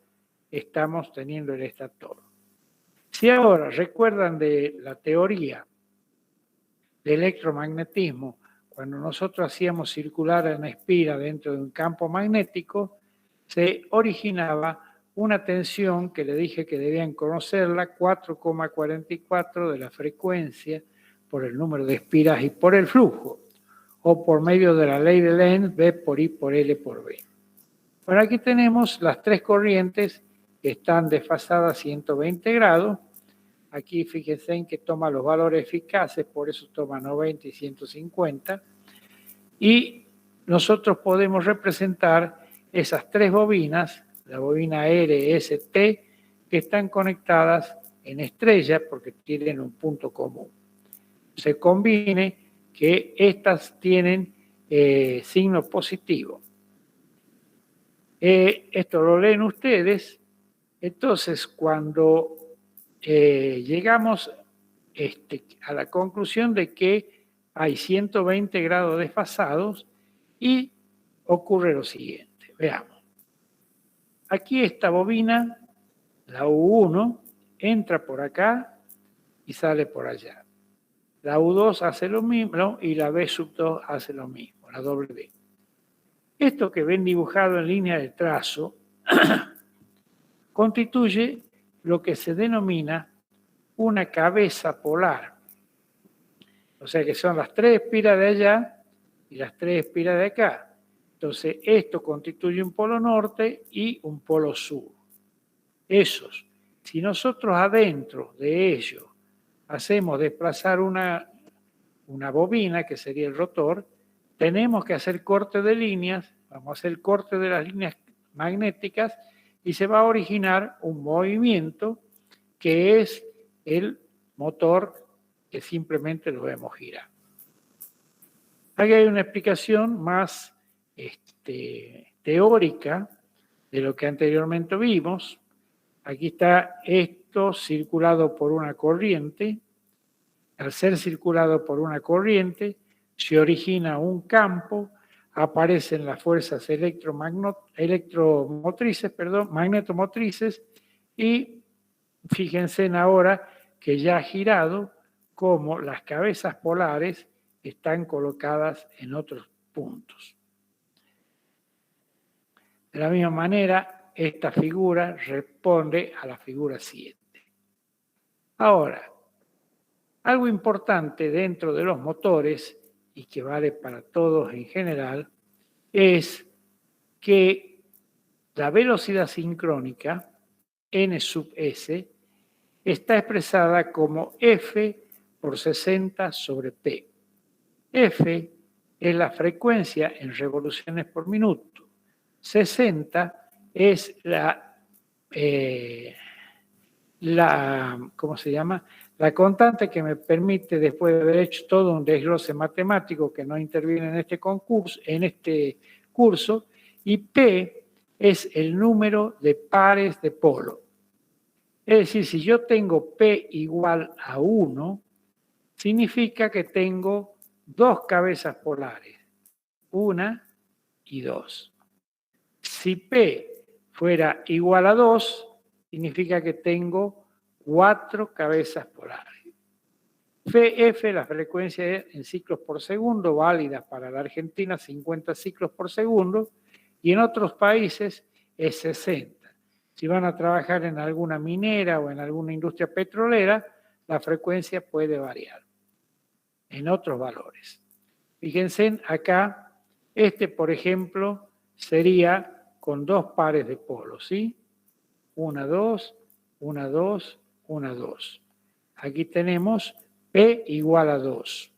estamos teniendo el estator. Si ahora recuerdan de la teoría de electromagnetismo, cuando nosotros hacíamos circular una espira dentro de un campo magnético, se originaba una tensión que le dije que debían conocerla, 4,44 de la frecuencia por el número de espiras y por el flujo, o por medio de la ley de Lenz, B por I por L por B. Bueno, aquí tenemos las tres corrientes que están desfasadas 120 grados. Aquí fíjense en que toma los valores eficaces, por eso toma 90 y 150. Y nosotros podemos representar esas tres bobinas, la bobina R, S, T, que están conectadas en estrella porque tienen un punto común. Se combine que estas tienen signo positivo. Esto lo leen ustedes. Entonces, cuando llegamos a la conclusión de que hay 120 grados desfasados y ocurre lo siguiente. Veamos. Aquí esta bobina, la U1, entra por acá y sale por allá. La U2 hace lo mismo y la B2 hace lo mismo, la W. Esto que ven dibujado en línea de trazo constituye lo que se denomina una cabeza polar. O sea que son las tres espiras de allá y las tres espiras de acá. Entonces, esto constituye un polo norte y un polo sur. Esos, si nosotros adentro de ellos hacemos desplazar una bobina, que sería el rotor, tenemos que hacer corte de líneas, vamos a hacer corte de las líneas magnéticas y se va a originar un movimiento que es el motor que simplemente lo vemos girar. Aquí hay una explicación más teórica de lo que anteriormente vimos. Aquí está esto circulado por una corriente. Al ser circulado por una corriente, se origina un campo, aparecen las fuerzas magnetomotrices, y fíjense en ahora que ya ha girado como las cabezas polares están colocadas en otros puntos. De la misma manera, esta figura responde a la figura 7. Ahora, algo importante dentro de los motores, y que vale para todos en general, es que la velocidad sincrónica, N sub S, está expresada como F por 60 sobre P. F es la frecuencia en revoluciones por minuto. 60 es ¿cómo se llama? La constante que me permite, después de haber hecho todo un desglose matemático que no interviene en este curso, y P es el número de pares de polo. Es decir, si yo tengo P igual a 1, significa que tengo dos cabezas polares, 1 y 2. Si P fuera igual a 2, significa que tengo 4 cabezas polares. F, la frecuencia en ciclos por segundo, válida para la Argentina, 50 ciclos por segundo, y en otros países es 60. Si van a trabajar en alguna minera o en alguna industria petrolera, la frecuencia puede variar en otros valores. Fíjense acá, por ejemplo, sería con dos pares de polos, ¿sí? 1, 2, 1, 2, 1, 2. Aquí tenemos P igual a 2.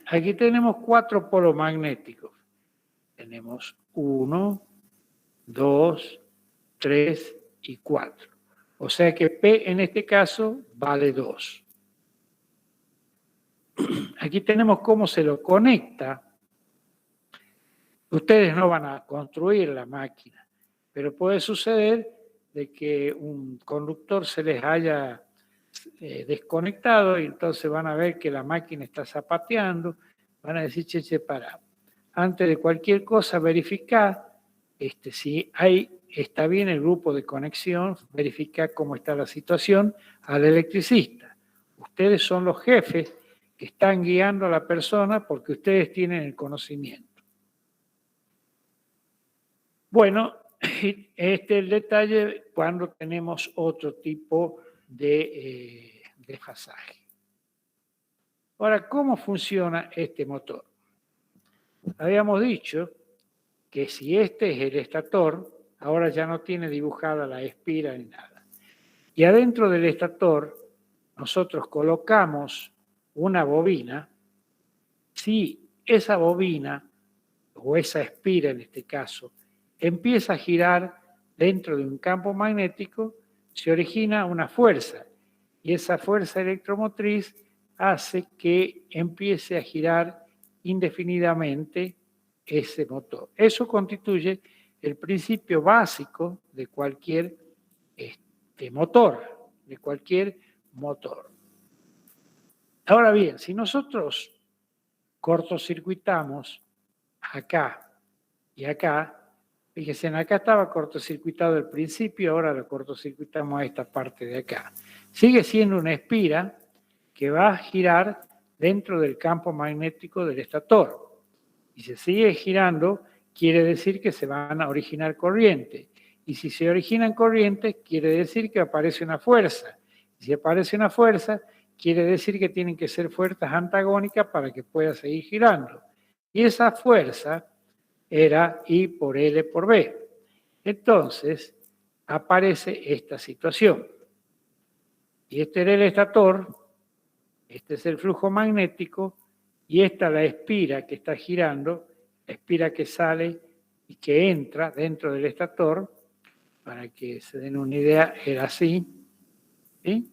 Aquí tenemos 4 polos magnéticos. Tenemos 1, 2, 3 y 4. O sea que P en este caso vale 2. Aquí tenemos cómo se lo conecta. Ustedes no van a construir la máquina, pero puede suceder de que un conductor se les haya desconectado y entonces van a ver que la máquina está zapateando, van a decir, che, para. Antes de cualquier cosa, verificar si está bien el grupo de conexión, verificar cómo está la situación al electricista. Ustedes son los jefes que están guiando a la persona porque ustedes tienen el conocimiento. Bueno, este es el detalle cuando tenemos otro tipo de desfasaje. Ahora, ¿cómo funciona este motor? Habíamos dicho que si este es el estator, ahora ya no tiene dibujada la espira ni nada. Y adentro del estator nosotros colocamos una bobina. Si esa bobina, o esa espira en este caso, empieza a girar dentro de un campo magnético, se origina una fuerza. Y esa fuerza electromotriz hace que empiece a girar indefinidamente ese motor. Eso constituye el principio básico de cualquier motor. Ahora bien, si nosotros cortocircuitamos acá y acá, fíjense, acá estaba cortocircuitado el principio, ahora lo cortocircuitamos a esta parte de acá. Sigue siendo una espira que va a girar dentro del campo magnético del estator. Y si sigue girando, quiere decir que se van a originar corrientes. Y si se originan corrientes, quiere decir que aparece una fuerza. Y si aparece una fuerza, quiere decir que tienen que ser fuerzas antagónicas para que pueda seguir girando. Y esa fuerza era I por L por B. Entonces, aparece esta situación. Y este era el estator, este es el flujo magnético, y esta es la espira que está girando, la espira que sale y que entra dentro del estator. Para que se den una idea, era así. ¿Sí?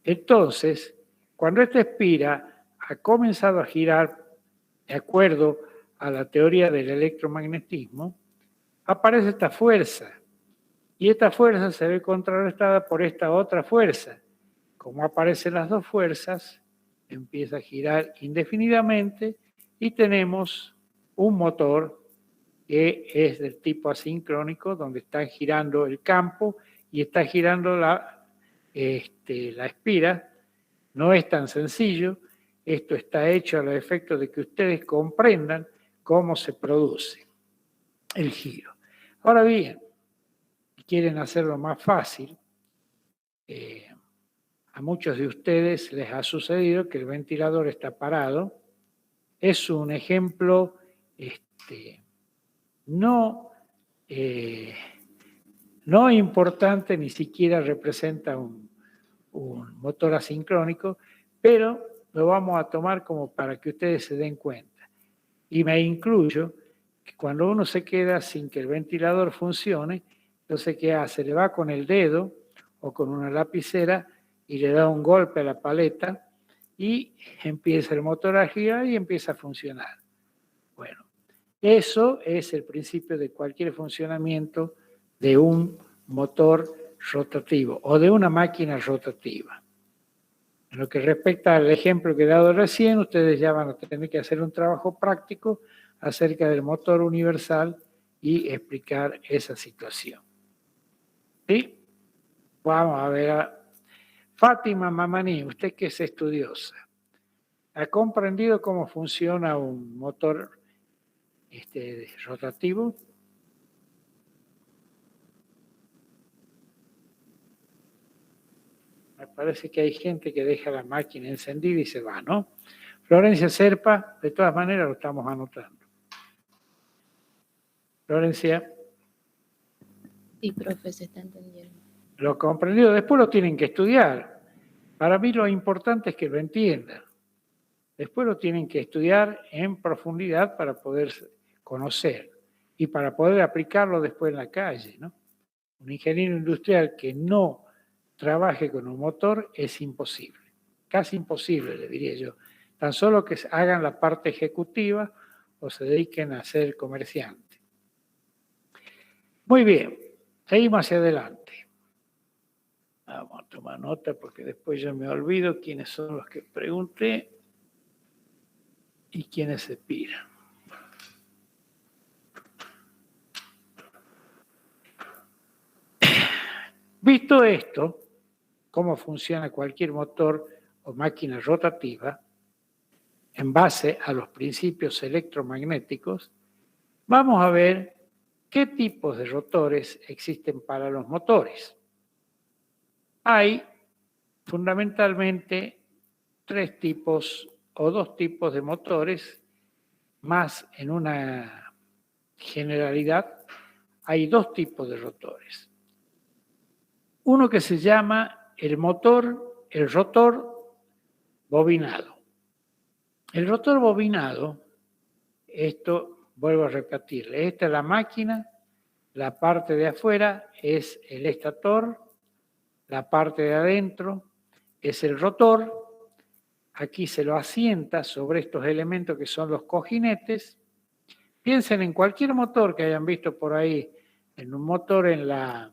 Entonces, cuando esta espira ha comenzado a girar de acuerdo a la teoría del electromagnetismo, aparece esta fuerza. Y esta fuerza se ve contrarrestada por esta otra fuerza. Como aparecen las dos fuerzas, empieza a girar indefinidamente y tenemos un motor que es del tipo asincrónico, donde está girando el campo y está girando la espira. No es tan sencillo. Esto está hecho a los efectos de que ustedes comprendan cómo se produce el giro. Ahora bien, si quieren hacerlo más fácil, a muchos de ustedes les ha sucedido que el ventilador está parado. Es un ejemplo no importante, ni siquiera representa un motor asincrónico, pero lo vamos a tomar como para que ustedes se den cuenta. Y me incluyo que cuando uno se queda sin que el ventilador funcione, entonces ¿qué hace? Le va con el dedo o con una lapicera y le da un golpe a la paleta y empieza el motor a girar y empieza a funcionar. Bueno, eso es el principio de cualquier funcionamiento de un motor rotativo o de una máquina rotativa. En lo que respecta al ejemplo que he dado recién, ustedes ya van a tener que hacer un trabajo práctico acerca del motor universal y explicar esa situación. ¿Sí? Vamos a ver a Fátima Mamani, usted que es estudiosa. ¿Ha comprendido cómo funciona un motor rotativo? Me parece que hay gente que deja la máquina encendida y se va, ¿no? Florencia Serpa, de todas maneras lo estamos anotando. Florencia. Sí, profe, se está entendiendo. Lo comprendido, después lo tienen que estudiar. Para mí lo importante es que lo entiendan. Después lo tienen que estudiar en profundidad para poder conocer y para poder aplicarlo después en la calle, ¿no? Un ingeniero industrial que no trabaje con un motor es imposible, casi imposible, le diría yo. Tan solo que hagan la parte ejecutiva o se dediquen a ser comerciante. Muy bien, seguimos hacia adelante. Vamos a tomar nota porque después yo me olvido quiénes son los que pregunté y quiénes se piran. Visto esto, cómo funciona cualquier motor o máquina rotativa, en base a los principios electromagnéticos, vamos a ver qué tipos de rotores existen para los motores. Hay fundamentalmente tres tipos o dos tipos de motores, más en una generalidad, hay dos tipos de rotores. Uno que se llama el rotor bobinado. El rotor bobinado, esto vuelvo a repetirle, esta es la máquina, la parte de afuera es el estator, la parte de adentro es el rotor. Aquí se lo asienta sobre estos elementos que son los cojinetes. Piensen en cualquier motor que hayan visto por ahí, en un motor en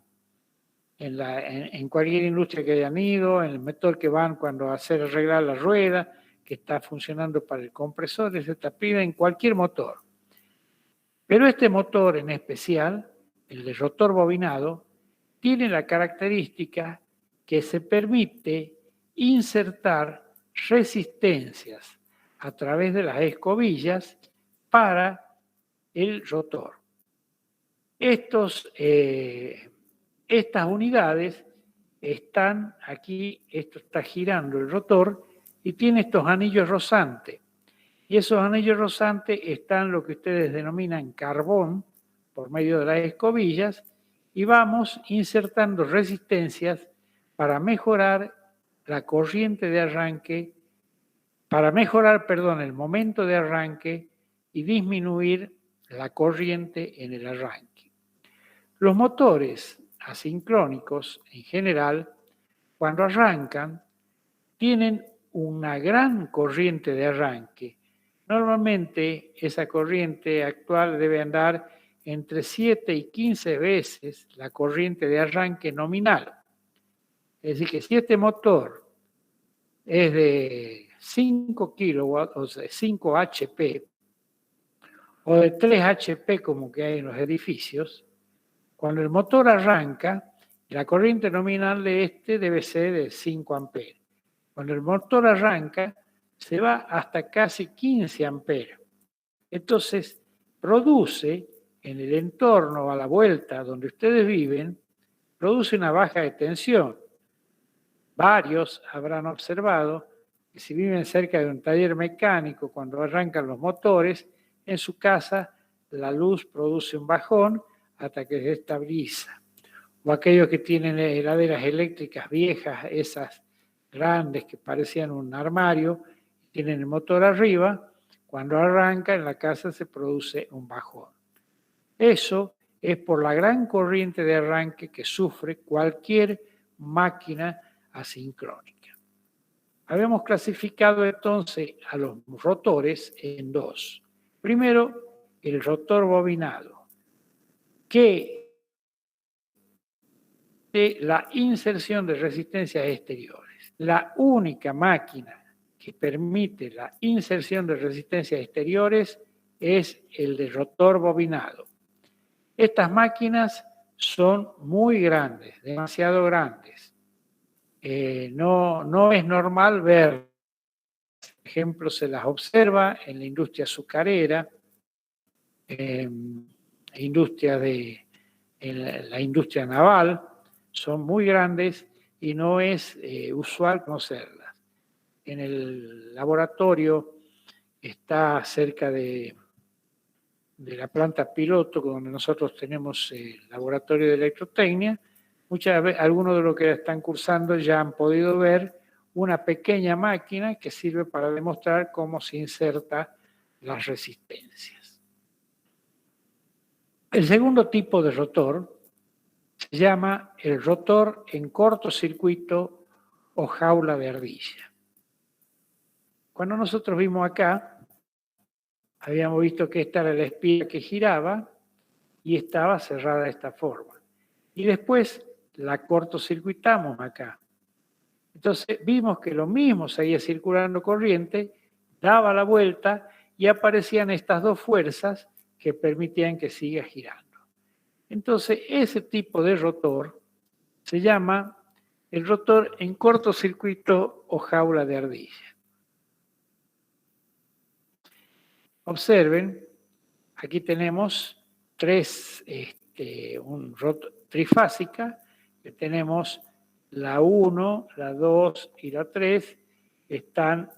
cualquier industria que hayan ido, en el motor que van cuando a hacer arreglar la rueda, que está funcionando para el compresor, ese tapida en cualquier motor. Pero este motor en especial, el de rotor bobinado, tiene la característica que se permite insertar resistencias a través de las escobillas para el rotor. Estas unidades están aquí, esto está girando el rotor y tiene estos anillos rosantes. Y esos anillos rosantes están lo que ustedes denominan carbón por medio de las escobillas y vamos insertando resistencias para mejorar la corriente de arranque, el momento de arranque y disminuir la corriente en el arranque. Los motores asincrónicos, en general, cuando arrancan, tienen una gran corriente de arranque. Normalmente, esa corriente actual debe andar entre 7 y 15 veces la corriente de arranque nominal. Es decir, que si este motor es de 5 kilowatts, o sea, 5 HP, o de 3 HP como que hay en los edificios, cuando el motor arranca, la corriente nominal de este debe ser de 5 amperes. Cuando el motor arranca, se va hasta casi 15 amperes. Entonces, produce en el entorno, a la vuelta donde ustedes viven, produce una baja de tensión. Varios habrán observado que si viven cerca de un taller mecánico, cuando arrancan los motores, en su casa la luz produce un bajón hasta que se estabiliza. O aquellos que tienen heladeras eléctricas viejas, esas grandes que parecían un armario, tienen el motor arriba, cuando arranca en la casa se produce un bajón. Eso es por la gran corriente de arranque que sufre cualquier máquina asincrónica. Habíamos clasificado entonces a los rotores en dos. Primero, el rotor bobinado, que de la inserción de resistencias exteriores. La única máquina que permite la inserción de resistencias exteriores es el de rotor bobinado. Estas máquinas son muy grandes, demasiado grandes. No es normal ver, por ejemplo, se las observa en la industria azucarera, en la industria naval, son muy grandes y no es usual conocerlas. En el laboratorio está cerca de la planta piloto, donde nosotros tenemos el laboratorio de electrotecnia. Muchas veces, algunos de los que están cursando ya han podido ver una pequeña máquina que sirve para demostrar cómo se inserta las resistencias. El segundo tipo de rotor se llama el rotor en cortocircuito o jaula de ardilla. Cuando nosotros vimos acá, habíamos visto que esta era la espira que giraba y estaba cerrada de esta forma. Y después la cortocircuitamos acá. Entonces vimos que lo mismo seguía circulando corriente, daba la vuelta y aparecían estas dos fuerzas que permitían que siga girando. Entonces ese tipo de rotor se llama el rotor en cortocircuito o jaula de ardilla. Observen, aquí tenemos un rotor trifásica, que tenemos la 1, la 2 y la 3,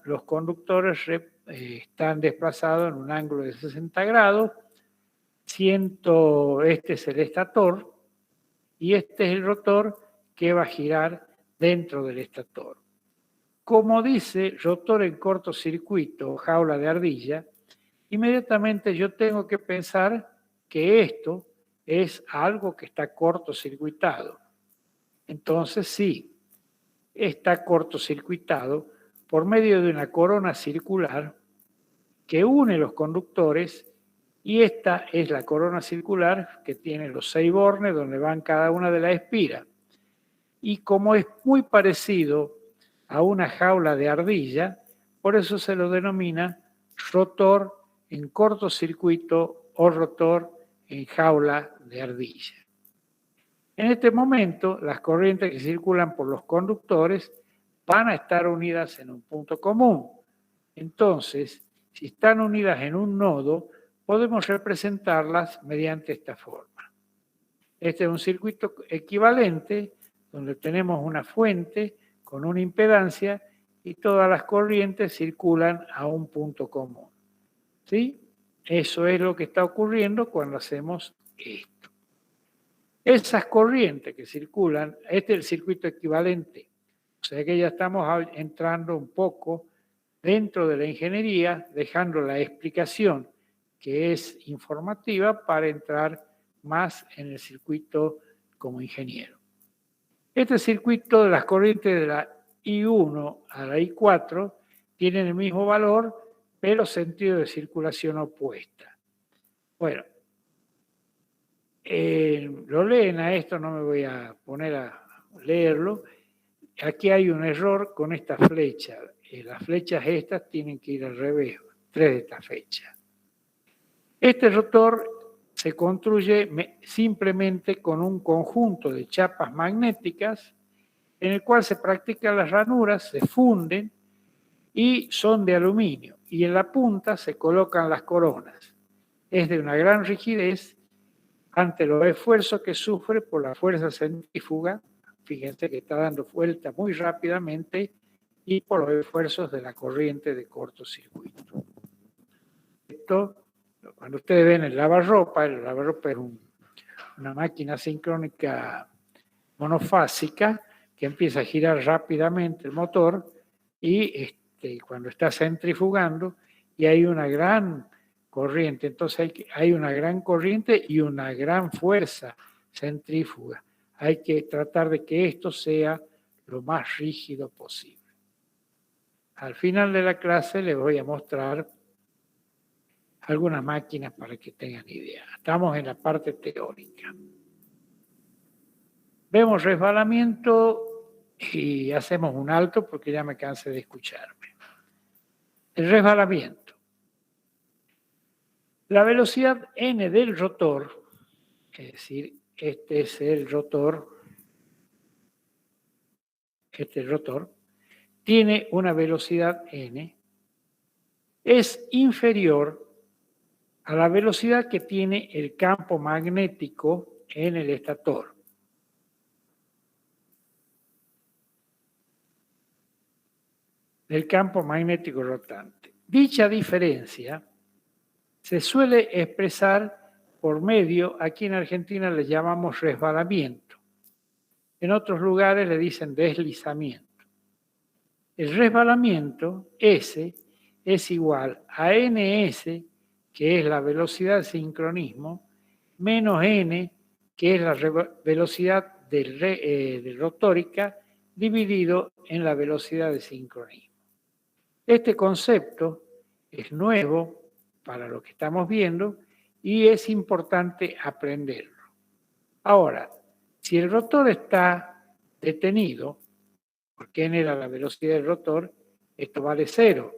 los conductores están desplazados en un ángulo de 60 grados, este es el estator y este es el rotor que va a girar dentro del estator. Como dice rotor en cortocircuito o jaula de ardilla, inmediatamente yo tengo que pensar que esto es algo que está cortocircuitado. Entonces sí, está cortocircuitado por medio de una corona circular que une los conductores, y esta es la corona circular que tiene los 6 bornes donde van cada una de las espiras. Y como es muy parecido a una jaula de ardilla, por eso se lo denomina rotor en cortocircuito o rotor en jaula de ardilla. En este momento, las corrientes que circulan por los conductores van a estar unidas en un punto común. Entonces, si están unidas en un nodo, podemos representarlas mediante esta forma. Este es un circuito equivalente donde tenemos una fuente con una impedancia y todas las corrientes circulan a un punto común. ¿Sí? Eso es lo que está ocurriendo cuando hacemos esto. Esas corrientes que circulan, este es el circuito equivalente. O sea que ya estamos entrando un poco dentro de la ingeniería, dejando la explicación que es informativa para entrar más en el circuito como ingeniero. Este circuito de las corrientes de la I1 a la I4 tienen el mismo valor, pero sentido de circulación opuesta. Bueno, lo leen a esto, no me voy a poner a leerlo. Aquí hay un error con esta flecha. Las flechas estas tienen que ir al revés, 3 de estas flechas. Este rotor se construye simplemente con un conjunto de chapas magnéticas en el cual se practican las ranuras, se funden y son de aluminio. Y en la punta se colocan las coronas. Es de una gran rigidez ante los esfuerzos que sufre por la fuerza centrífuga. Fíjense que está dando vuelta muy rápidamente y por los esfuerzos de la corriente de cortocircuito. Esto, cuando ustedes ven el lavarropa es una máquina sincrónica monofásica que empieza a girar rápidamente el motor y cuando está centrifugando y hay una gran corriente, entonces hay una gran corriente y una gran fuerza centrífuga. Hay que tratar de que esto sea lo más rígido posible. Al final de la clase les voy a mostrar algunas máquinas para que tengan idea. Estamos en la parte teórica. Vemos resbalamiento y hacemos un alto porque ya me cansé de escucharme. El resbalamiento. La velocidad n del rotor, es decir, este es el rotor, tiene una velocidad n, es inferior a la velocidad que tiene el campo magnético en el estator. Del campo magnético rotante. Dicha diferencia se suele expresar por medio, aquí en Argentina le llamamos resbalamiento. En otros lugares le dicen deslizamiento. El resbalamiento, S, es igual a ns, que es la velocidad de sincronismo, menos n, que es la velocidad de rotórica, dividido en la velocidad de sincronismo. Este concepto es nuevo para lo que estamos viendo y es importante aprenderlo. Ahora, si el rotor está detenido, porque n era la velocidad del rotor, esto vale 0.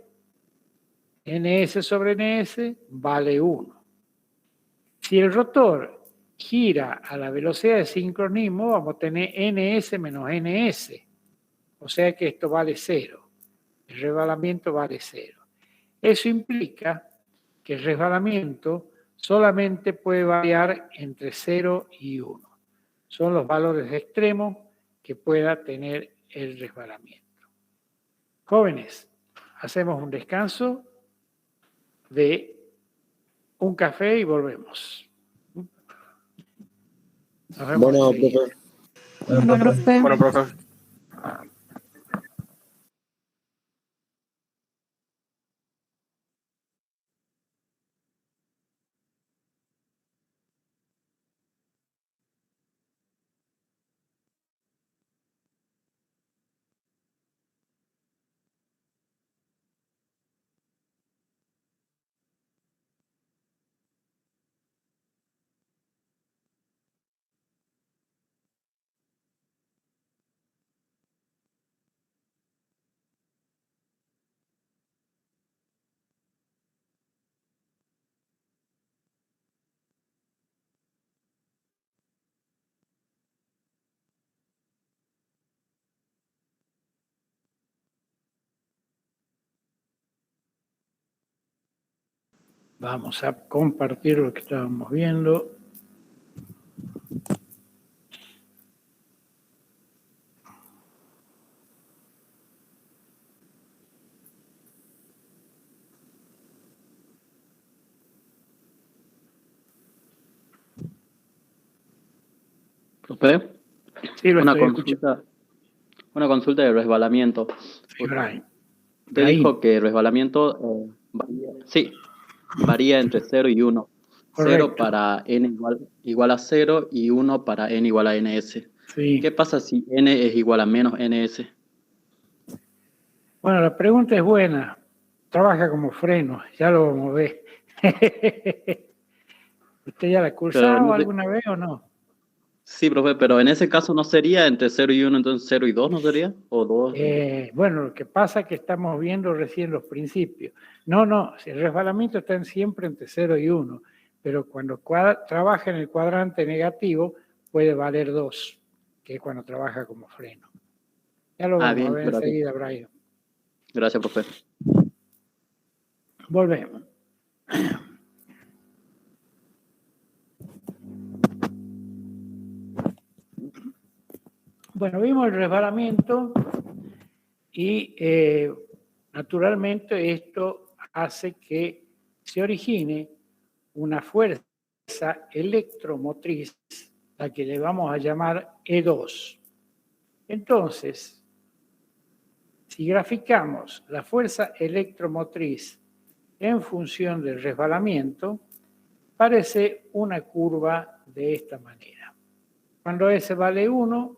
ns sobre ns vale 1. Si el rotor gira a la velocidad de sincronismo, vamos a tener ns menos ns. O sea que esto vale 0. El resbalamiento vale 0. Eso implica que el resbalamiento solamente puede variar entre 0 y 1. Son los valores extremos que pueda tener el resbalamiento. Jóvenes, hacemos un descanso de un café y volvemos. Nos vemos Bueno, enseguida. profe. Bueno, profe. Bueno, profe. Vamos a compartir lo que estábamos viendo. Profe, Sí, lo una estoy escuchando. consulta de resbalamiento. Sí, Brian. Usted dijo que el resbalamiento varía entre 0 y 1. 0 Correcto. para n igual a 0 y 1 para n igual a ns. Sí. ¿Qué pasa si n es igual a menos ns? Bueno, la pregunta es buena. Trabaja como freno, ya lo vamos a ver. ¿Usted ya la ha cursado alguna vez o no? Sí, profe, pero en ese caso no sería entre 0 y 1, entonces 0 y 2 no sería, o 2. Bueno, lo que pasa es que estamos viendo recién los principios. No, el resbalamiento está siempre entre 0 y 1, pero cuando trabaja en el cuadrante negativo puede valer 2, que es cuando trabaja como freno. Ya lo vamos a ver enseguida, Brian. Gracias, profe. Volvemos. Bueno, vimos el resbalamiento y naturalmente esto hace que se origine una fuerza electromotriz, la que le vamos a llamar E2. Entonces, si graficamos la fuerza electromotriz en función del resbalamiento, parece una curva de esta manera. Cuando S vale 1,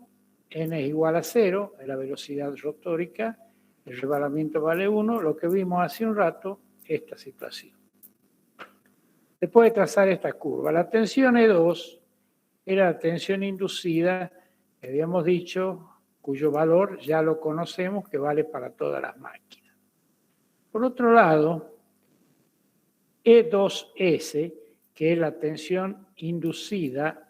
n es igual a 0, es la velocidad rotórica, el resbalamiento vale 1, lo que vimos hace un rato, esta situación. Se puede trazar esta curva. La tensión E2 era la tensión inducida, que habíamos dicho, cuyo valor ya lo conocemos, que vale para todas las máquinas. Por otro lado, E2S, que es la tensión inducida,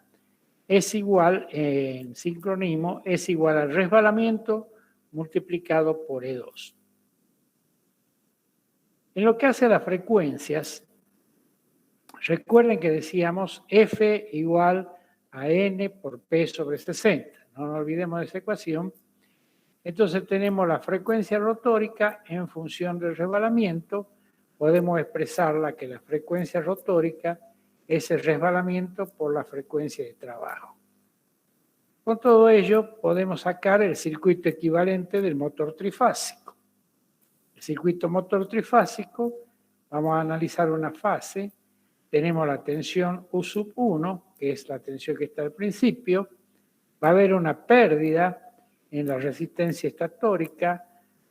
es igual, en sincronismo, es igual al resbalamiento multiplicado por E2. En lo que hace a las frecuencias, recuerden que decíamos F igual a N por P sobre 60. No nos olvidemos de esa ecuación. Entonces tenemos la frecuencia rotórica en función del resbalamiento. Podemos expresarla que la frecuencia rotórica es el resbalamiento por la frecuencia de trabajo. Con todo ello podemos sacar el circuito equivalente del motor trifásico. El circuito motor trifásico, vamos a analizar una fase. Tenemos la tensión U1, que es la tensión que está al principio. Va a haber una pérdida en la resistencia estatórica,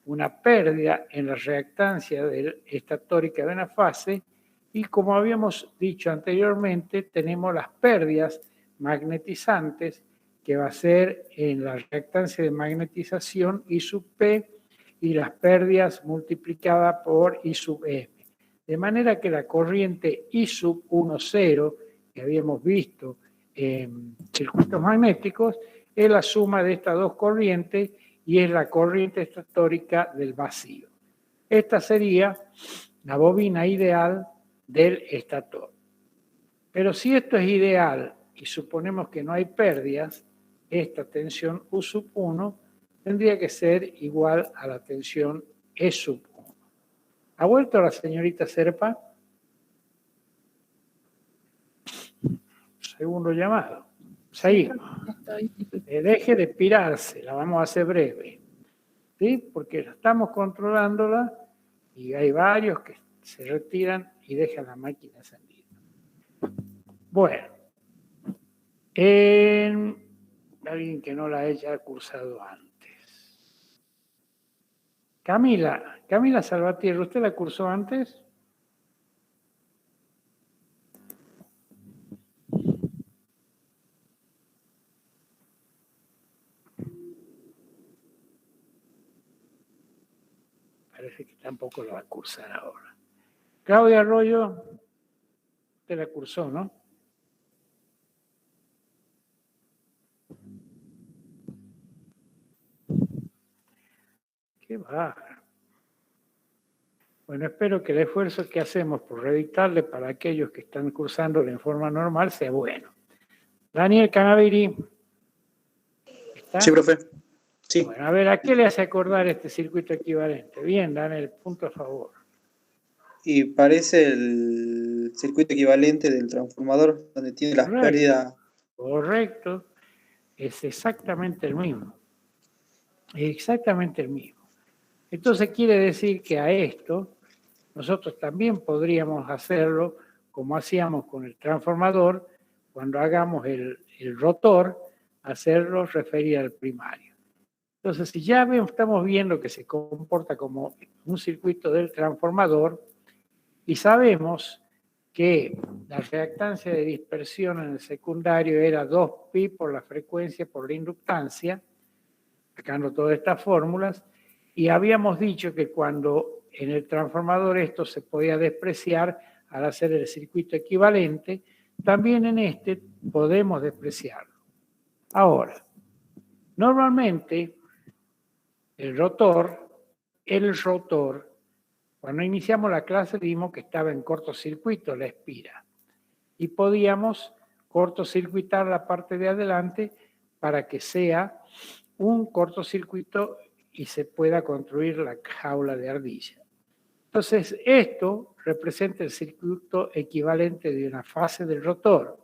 una pérdida en la reactancia estatórica de una fase, y como habíamos dicho anteriormente, tenemos las pérdidas magnetizantes, que va a ser en la reactancia de magnetización I sub P, y las pérdidas multiplicadas por I sub M. De manera que la corriente I sub 1,0, que habíamos visto en circuitos magnéticos, es la suma de estas dos corrientes y es la corriente estatórica del vacío. Esta sería la bobina ideal del estator. Pero si esto es ideal y suponemos que no hay pérdidas, esta tensión U sub 1 tendría que ser igual a la tensión E sub 1. ¿Ha vuelto la señorita Serpa? Segundo llamado. Seguimos. Deje de expirarse, la vamos a hacer breve. ¿Sí? Porque estamos controlándola y hay varios que se retiran y dejan la máquina encendida. Bueno, alguien que no la haya cursado antes. Camila Salvatierra, ¿usted la cursó antes? Parece que tampoco lo va a cursar ahora. Claudia Arroyo, usted la cursó, ¿no? Qué bárbaro. Bueno, espero que el esfuerzo que hacemos por redictarle para aquellos que están cursando en forma normal sea bueno. Daniel Canaviri. ¿Está? Sí, profe. Sí. Bueno, a ver, ¿a qué le hace acordar este circuito equivalente? Bien, Daniel, punto a favor. Y parece el circuito equivalente del transformador, donde tiene las pérdidas. Correcto. Es exactamente el mismo. Exactamente el mismo. Entonces quiere decir que a esto nosotros también podríamos hacerlo como hacíamos con el transformador cuando hagamos el rotor, hacerlo referir al primario. Entonces, si ya estamos viendo que se comporta como un circuito del transformador y sabemos que la reactancia de dispersión en el secundario era 2pi por la frecuencia por la inductancia, sacando todas estas fórmulas, y habíamos dicho que cuando en el transformador esto se podía despreciar al hacer el circuito equivalente, también en este podemos despreciarlo. Ahora, normalmente el rotor, cuando iniciamos la clase vimos que estaba en cortocircuito la espira y podíamos cortocircuitar la parte de adelante para que sea un cortocircuito y se pueda construir la jaula de ardilla. Entonces, esto representa el circuito equivalente de una fase del rotor.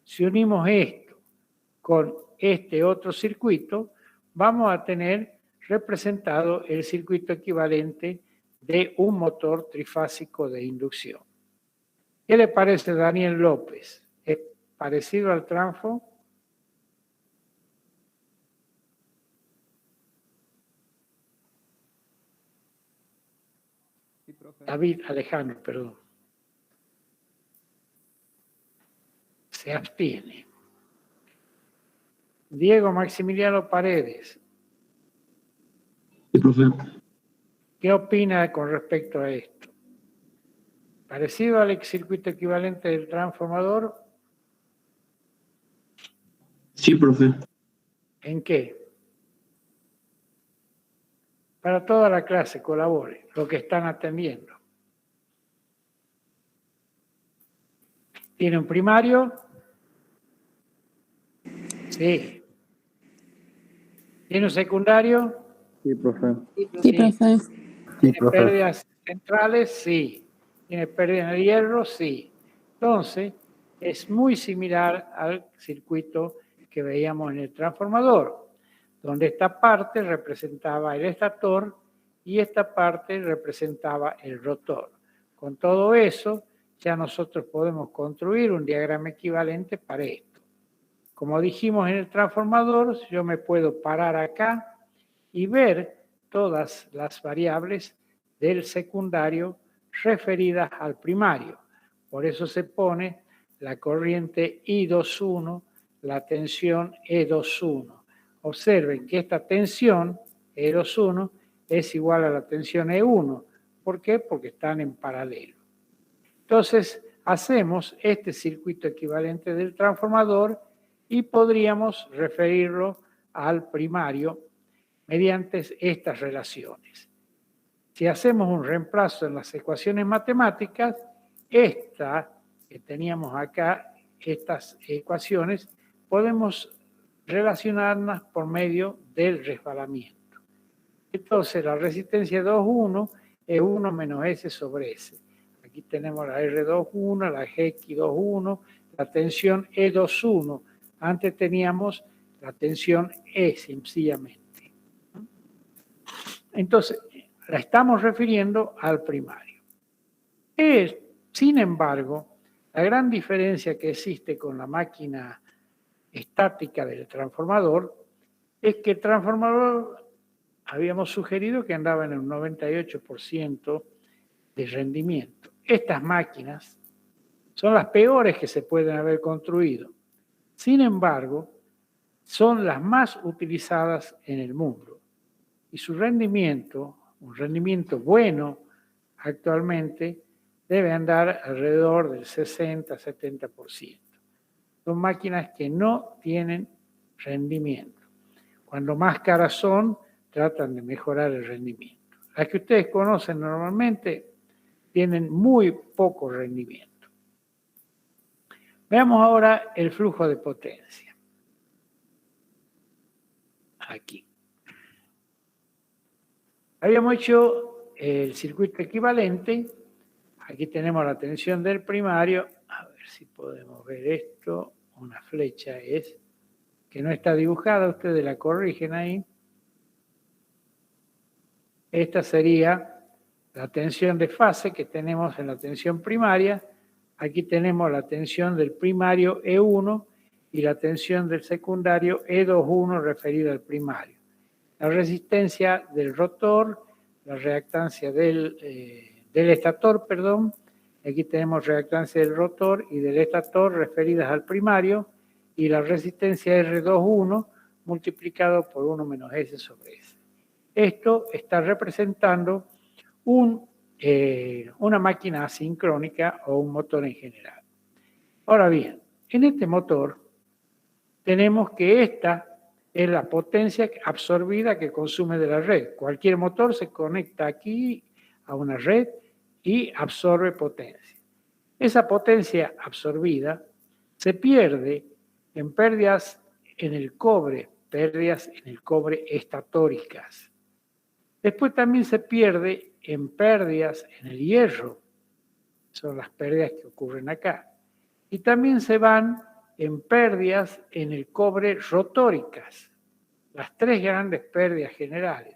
Si unimos esto con este otro circuito, vamos a tener representado el circuito equivalente de un motor trifásico de inducción. ¿Qué le parece, Daniel López? ¿Es parecido al transfo? David Alejandro, perdón. Se abstiene. Diego Maximiliano Paredes. Sí, profe. ¿Qué opina con respecto a esto? ¿Parecido al circuito equivalente del transformador? Sí, profe. ¿En qué? Para toda la clase, colabore, lo que están atendiendo. ¿Tiene un primario? Sí. ¿Tiene un secundario? Sí, profe. Sí, profe. ¿Tiene pérdidas centrales? Sí. ¿Tiene pérdida en el hierro? Sí. Entonces, es muy similar al circuito que veíamos en el transformador, donde esta parte representaba el estator y esta parte representaba el rotor. Con todo eso, ya nosotros podemos construir un diagrama equivalente para esto. Como dijimos en el transformador, yo me puedo parar acá y ver todas las variables del secundario referidas al primario. Por eso se pone la corriente I21, la tensión E21. Observen que esta tensión, E21, es igual a la tensión E1. ¿Por qué? Porque están en paralelo. Entonces, hacemos este circuito equivalente del transformador y podríamos referirlo al primario mediante estas relaciones. Si hacemos un reemplazo en las ecuaciones matemáticas, esta que teníamos acá, estas ecuaciones, podemos relacionarlas por medio del resbalamiento. Entonces, la resistencia 2,1 es 1 menos S sobre S. Aquí tenemos la R21, la GX21, la tensión E21. Antes teníamos la tensión E sencillamente. Entonces, la estamos refiriendo al primario. Sin embargo, la gran diferencia que existe con la máquina estática del transformador es que el transformador habíamos sugerido que andaba en un 98% de rendimiento. Estas máquinas son las peores que se pueden haber construido. Sin embargo, son las más utilizadas en el mundo. Y su rendimiento, un rendimiento bueno actualmente, debe andar alrededor del 60-70%. Son máquinas que no tienen rendimiento. Cuando más caras son, tratan de mejorar el rendimiento. Las que ustedes conocen normalmente tienen muy poco rendimiento. Veamos ahora el flujo de potencia. Aquí. Habíamos hecho el circuito equivalente. Aquí tenemos la tensión del primario. A ver si podemos ver esto. Una flecha es que no está dibujada. Ustedes la corrigen ahí. Esta sería la tensión de fase que tenemos en la tensión primaria. Aquí tenemos la tensión del primario E1 y la tensión del secundario E21 referida al primario. La resistencia del rotor, la reactancia del estator, perdón. Aquí tenemos reactancia del rotor y del estator referidas al primario y la resistencia R21 multiplicado por 1 menos S sobre S. Esto está representando una máquina asincrónica o un motor en general. Ahora bien, en este motor tenemos que esta es la potencia absorbida que consume de la red. Cualquier motor se conecta aquí a una red y absorbe potencia. Esa potencia absorbida se pierde en pérdidas en el cobre estatóricas. Después también se pierde en pérdidas en el hierro. Son las pérdidas que ocurren acá. Y también se van en pérdidas en el cobre rotóricas. Las tres grandes pérdidas generales.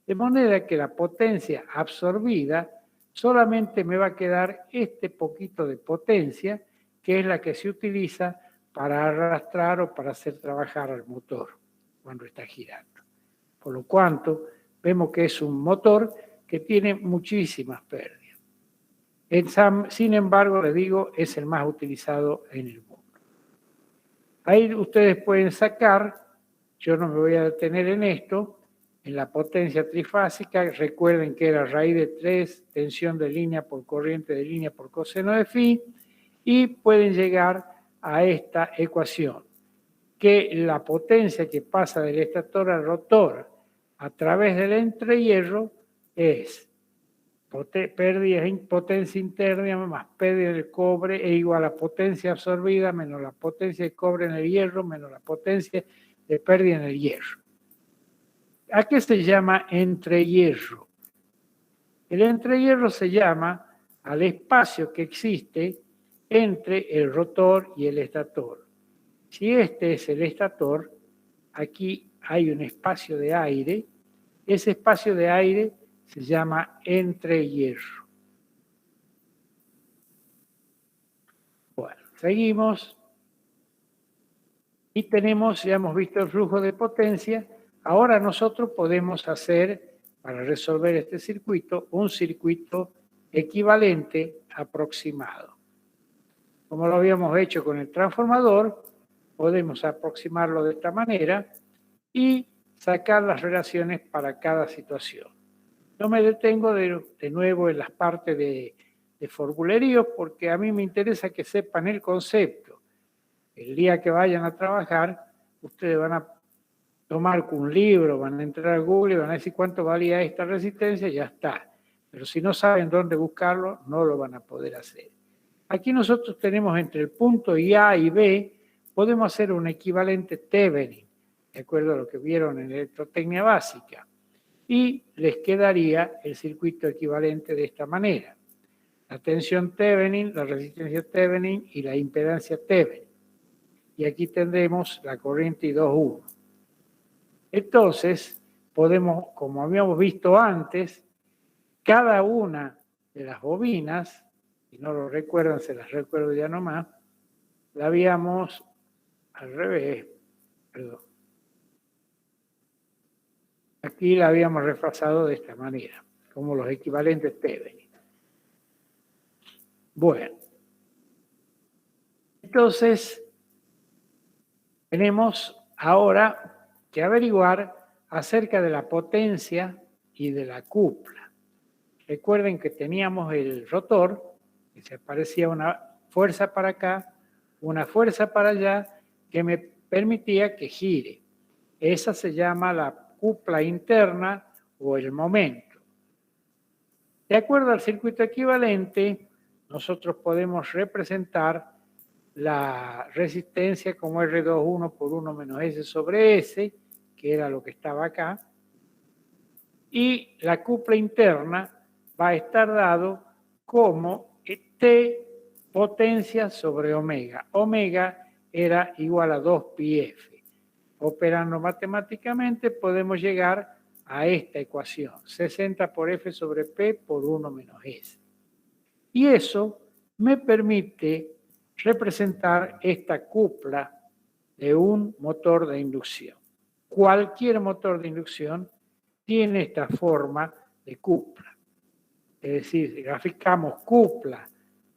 De manera que la potencia absorbida solamente me va a quedar este poquito de potencia, que es la que se utiliza para arrastrar o para hacer trabajar al motor cuando está girando. Por lo cuanto, vemos que es un motor que tiene muchísimas pérdidas. Sin embargo, les digo, es el más utilizado en el mundo. Ahí ustedes pueden sacar, yo no me voy a detener en esto, en la potencia trifásica, recuerden que era raíz de 3, tensión de línea por corriente de línea por coseno de phi, y pueden llegar a esta ecuación, que la potencia que pasa del estator al rotor a través del entrehierro es potencia interna más pérdida del cobre e igual a potencia absorbida menos la potencia de cobre en el hierro menos la potencia de pérdida en el hierro. ¿A qué se llama entrehierro? El entrehierro se llama al espacio que existe entre el rotor y el estator. Si este es el estator, aquí hay un espacio de aire. Ese espacio de aire se llama entrehierro. Bueno, seguimos. Y tenemos, ya hemos visto el flujo de potencia. Ahora nosotros podemos hacer, para resolver este circuito, un circuito equivalente aproximado. Como lo habíamos hecho con el transformador, podemos aproximarlo de esta manera y sacar las relaciones para cada situación. No me detengo de nuevo en las partes de formulerío porque a mí me interesa que sepan el concepto. El día que vayan a trabajar, ustedes van a tomar un libro, van a entrar a Google y van a decir cuánto valía esta resistencia y ya está. Pero si no saben dónde buscarlo, no lo van a poder hacer. Aquí nosotros tenemos entre el punto A y B, podemos hacer un equivalente Thevenin, de acuerdo a lo que vieron en electrotecnia básica. Y les quedaría el circuito equivalente de esta manera. La tensión Thevenin, la resistencia Thevenin y la impedancia Thevenin. y aquí tendremos la corriente I2.1. Entonces, podemos, como habíamos visto antes, cada una de las bobinas, si no lo recuerdan, se las recuerdo ya nomás, la habíamos al revés, perdón. Aquí la habíamos refasado de esta manera, como los equivalentes Thevenin. Bueno, entonces tenemos ahora que averiguar acerca de la potencia y de la cupla. Recuerden que teníamos el rotor, que se aparecía una fuerza para acá, una fuerza para allá, que me permitía que gire. Esa se llama la cupla interna o el momento. De acuerdo al circuito equivalente, nosotros podemos representar la resistencia como R21 por 1 menos S sobre S, que era lo que estaba acá, y la cupla interna va a estar dado como T potencia sobre omega. Omega era igual a 2πf. Operando matemáticamente podemos llegar a esta ecuación, 60 por F sobre P por 1 menos S. Y eso me permite representar esta cupla de un motor de inducción. Cualquier motor de inducción tiene esta forma de cupla. Es decir, si graficamos cupla,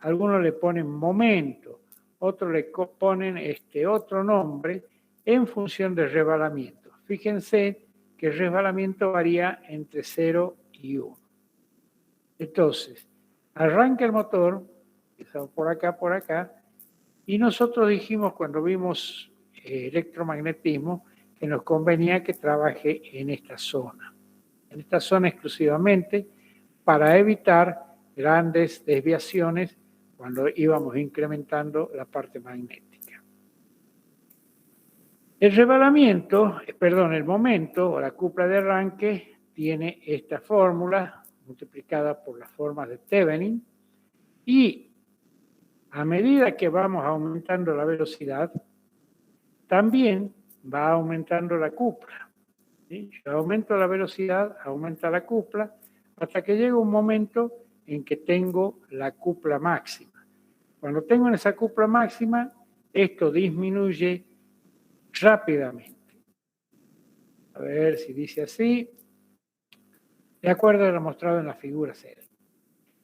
algunos le ponen momento, otros le ponen otro nombre en función del resbalamiento. Fíjense que el resbalamiento varía entre 0 y 1. Entonces, arranca el motor, empezamos por acá, y nosotros dijimos cuando vimos electromagnetismo que nos convenía que trabaje en esta zona exclusivamente para evitar grandes desviaciones cuando íbamos incrementando la parte magnética. El resbalamiento, el momento o la cupla de arranque tiene esta fórmula multiplicada por las formas de Thevenin y a medida que vamos aumentando la velocidad, también va aumentando la cupla. ¿Sí? Yo aumento la velocidad, aumenta la cupla, hasta que llega un momento en que tengo la cupla máxima. Cuando tengo esa cupla máxima, esto disminuye rápidamente. A ver si dice así. De acuerdo a lo mostrado en la figura 0.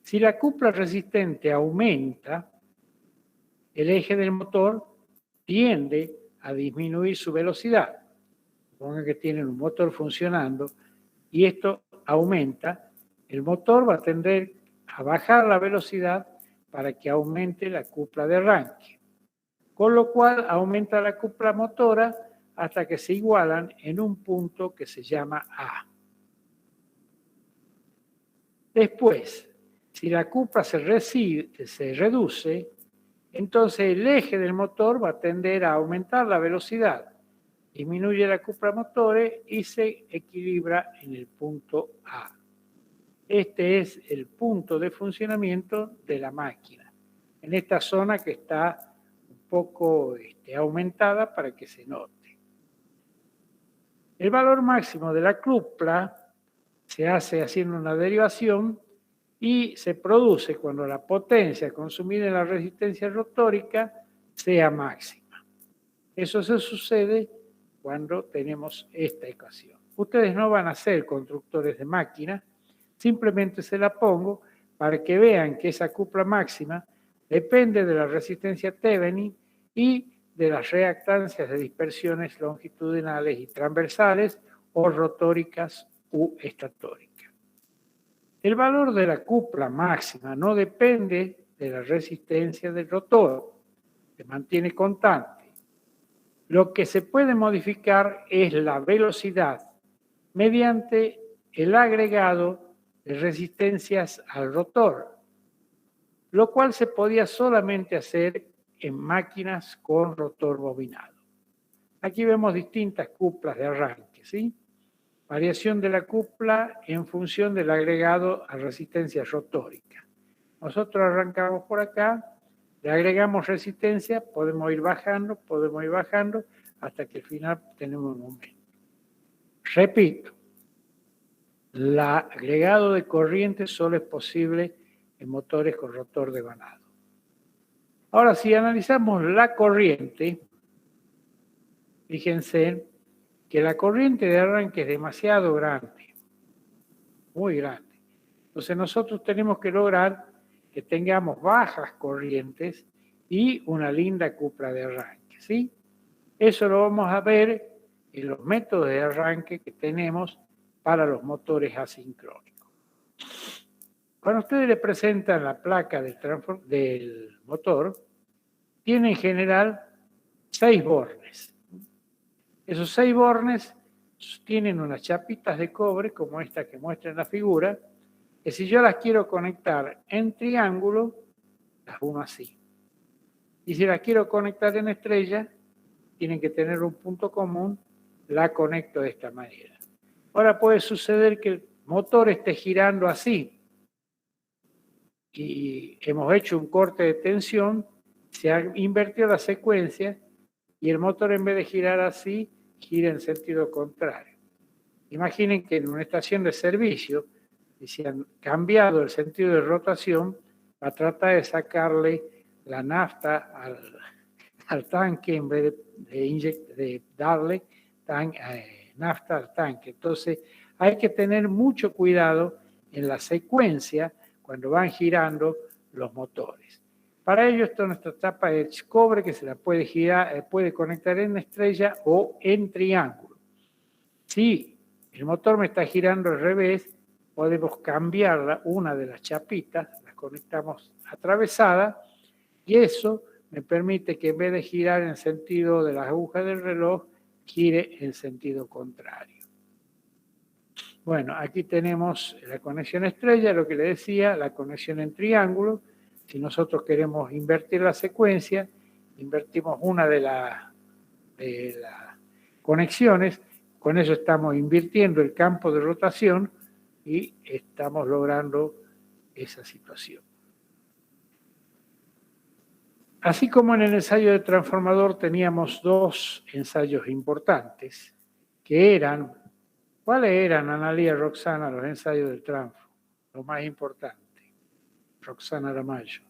Si la cupla resistente aumenta, el eje del motor tiende a disminuir su velocidad. Supongan que tienen un motor funcionando y esto aumenta. El motor va a tender a bajar la velocidad para que aumente la cupla de arranque. Con lo cual aumenta la cupla motora hasta que se igualan en un punto que se llama A. Después, si la cupla se reduce, entonces el eje del motor va a tender a aumentar la velocidad, disminuye la cupla motores y se equilibra en el punto A. Este es el punto de funcionamiento de la máquina, en esta zona que está poco aumentada para que se note. El valor máximo de la cupla se hace haciendo una derivación y se produce cuando la potencia consumida en la resistencia rotórica sea máxima. Eso se sucede cuando tenemos esta ecuación. Ustedes no van a ser constructores de máquinas, simplemente se la pongo para que vean que esa cupla máxima depende de la resistencia Thevenin y de las reactancias de dispersiones longitudinales y transversales o rotóricas u estatóricas. El valor de la cupla máxima no depende de la resistencia del rotor, se mantiene constante. Lo que se puede modificar es la velocidad mediante el agregado de resistencias al rotor, lo cual se podía solamente hacer en máquinas con rotor bobinado. Aquí vemos distintas cuplas de arranque, ¿sí? Variación de la cupla en función del agregado a resistencia rotórica. Nosotros arrancamos por acá Le agregamos resistencia, podemos ir bajando, hasta que al final tenemos un momento. Repito, el agregado de corriente solo es posible en motores con rotor devanado. Ahora, si analizamos la corriente, fíjense que la corriente de arranque es demasiado grande, muy grande. Entonces nosotros tenemos que lograr que tengamos bajas corrientes y una linda cupla de arranque, ¿sí? Eso lo vamos a ver en los métodos de arranque que tenemos para los motores asincrónicos. Cuando ustedes le presentan la placa del motor, tiene en general 6 bornes. Esos 6 bornes tienen unas chapitas de cobre, como esta que muestra en la figura, que si yo las quiero conectar en triángulo, las uno así. Y si las quiero conectar en estrella, tienen que tener un punto común, la conecto de esta manera. Ahora puede suceder que el motor esté girando así y hemos hecho un corte de tensión, se ha invertido la secuencia y el motor en vez de girar así, gira en sentido contrario. Imaginen que en una estación de servicio, si han cambiado el sentido de rotación, va a tratar de sacarle la nafta al tanque en vez de darle nafta al tanque. Entonces hay que tener mucho cuidado en la secuencia cuando van girando los motores. Para ello está nuestra tapa de cobre que se la puede girar, puede conectar en estrella o en triángulo. Si el motor me está girando al revés, podemos cambiarla, una de las chapitas, la conectamos atravesada y eso me permite que en vez de girar en sentido de las agujas del reloj, gire en sentido contrario. Bueno, aquí tenemos la conexión estrella, lo que le decía, la conexión en triángulo. Si nosotros queremos invertir la secuencia, invertimos una de las conexiones, con eso estamos invirtiendo el campo de rotación y estamos logrando esa situación. Así como en el ensayo de transformador teníamos 2 ensayos importantes, que eran, ¿cuáles eran, Analía, Roxana, los ensayos del transfo? Lo más importante. Roxana Aramayo.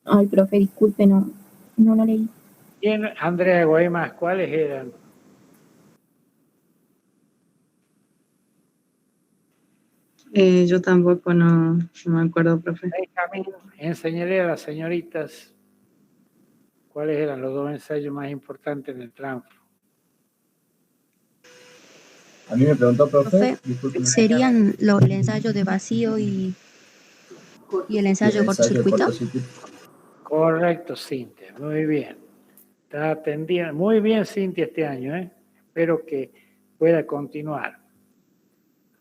Ay, profe, disculpe, no lo leí. Bien, Andrea Guaymas, ¿cuáles eran? Yo tampoco no me acuerdo, profe. Enseñaré a las señoritas cuáles eran los 2 ensayos más importantes en el transfo. A mí me preguntó, profe, ¿serían el ensayo de vacío y el ensayo de cortocircuito? Correcto, Cintia, muy bien. Está atendiendo muy bien, Cintia, este año, ¿eh? Espero que pueda continuar.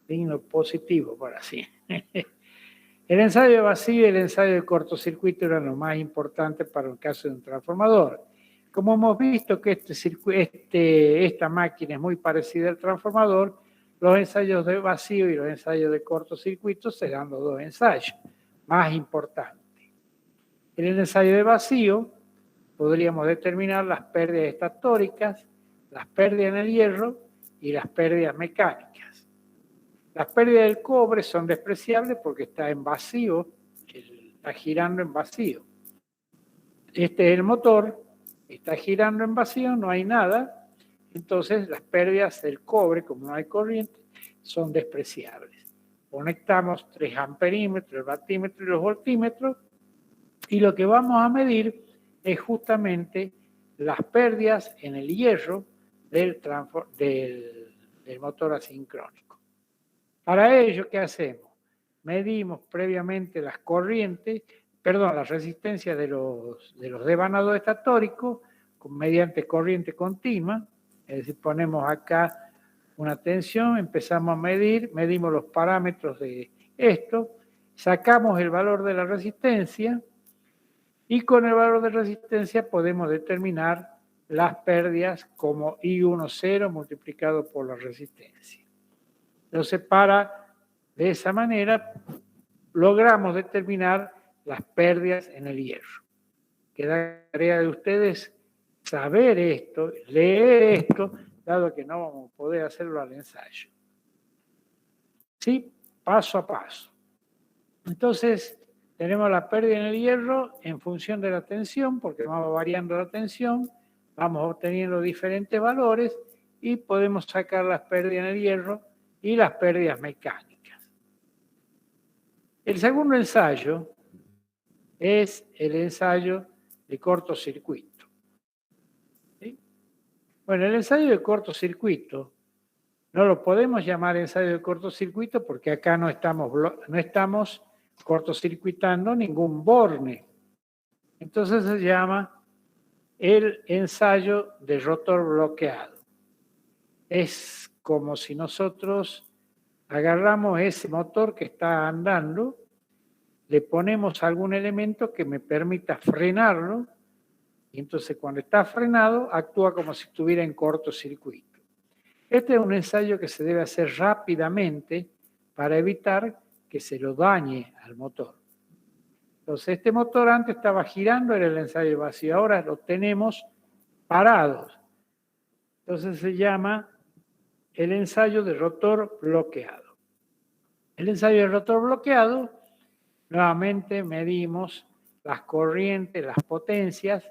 Signo positivo para sí. El ensayo de vacío y el ensayo de cortocircuito eran lo más importante para el caso de un transformador. Como hemos visto que esta máquina es muy parecida al transformador, los ensayos de vacío y los ensayos de cortocircuito serán los 2 ensayos más importantes. En el ensayo de vacío podríamos determinar las pérdidas estatóricas, las pérdidas en el hierro y las pérdidas mecánicas. Las pérdidas del cobre son despreciables porque está en vacío, está girando en vacío. Este es el motor, está girando en vacío, no hay nada, entonces las pérdidas del cobre, como no hay corriente, son despreciables. Conectamos 3 amperímetros, el batímetro y los voltímetros, y lo que vamos a medir es justamente las pérdidas en el hierro del motor asincrónico. Para ello, ¿qué hacemos? Medimos previamente las corrientes, la resistencia de los devanados estatóricos mediante corriente continua, es decir, ponemos acá una tensión, empezamos a medir, medimos los parámetros de esto, sacamos el valor de la resistencia y con el valor de resistencia podemos determinar las pérdidas como I10 multiplicado por la resistencia. Entonces, para De esa manera logramos determinar las pérdidas en el hierro. Queda tarea de ustedes saber esto, leer esto, dado que no vamos a poder hacerlo al ensayo. ¿Sí? Paso a paso. Entonces, tenemos la pérdida en el hierro en función de la tensión, porque vamos variando la tensión, vamos obteniendo diferentes valores y podemos sacar las pérdidas en el hierro y las pérdidas mecánicas. El segundo ensayo es el ensayo de cortocircuito. ¿Sí? Bueno, el ensayo de cortocircuito no lo podemos llamar ensayo de cortocircuito porque acá no estamos cortocircuitando ningún borne. Entonces se llama el ensayo de rotor bloqueado. Es como si nosotros agarramos ese motor que está andando, le ponemos algún elemento que me permita frenarlo, y entonces cuando está frenado actúa como si estuviera en cortocircuito. Este es un ensayo que se debe hacer rápidamente para evitar que se lo dañe al motor. Entonces, este motor antes estaba girando, era el ensayo vacío, ahora lo tenemos parados. Entonces se llama el ensayo de rotor bloqueado. El ensayo de rotor bloqueado, nuevamente medimos las corrientes, las potencias,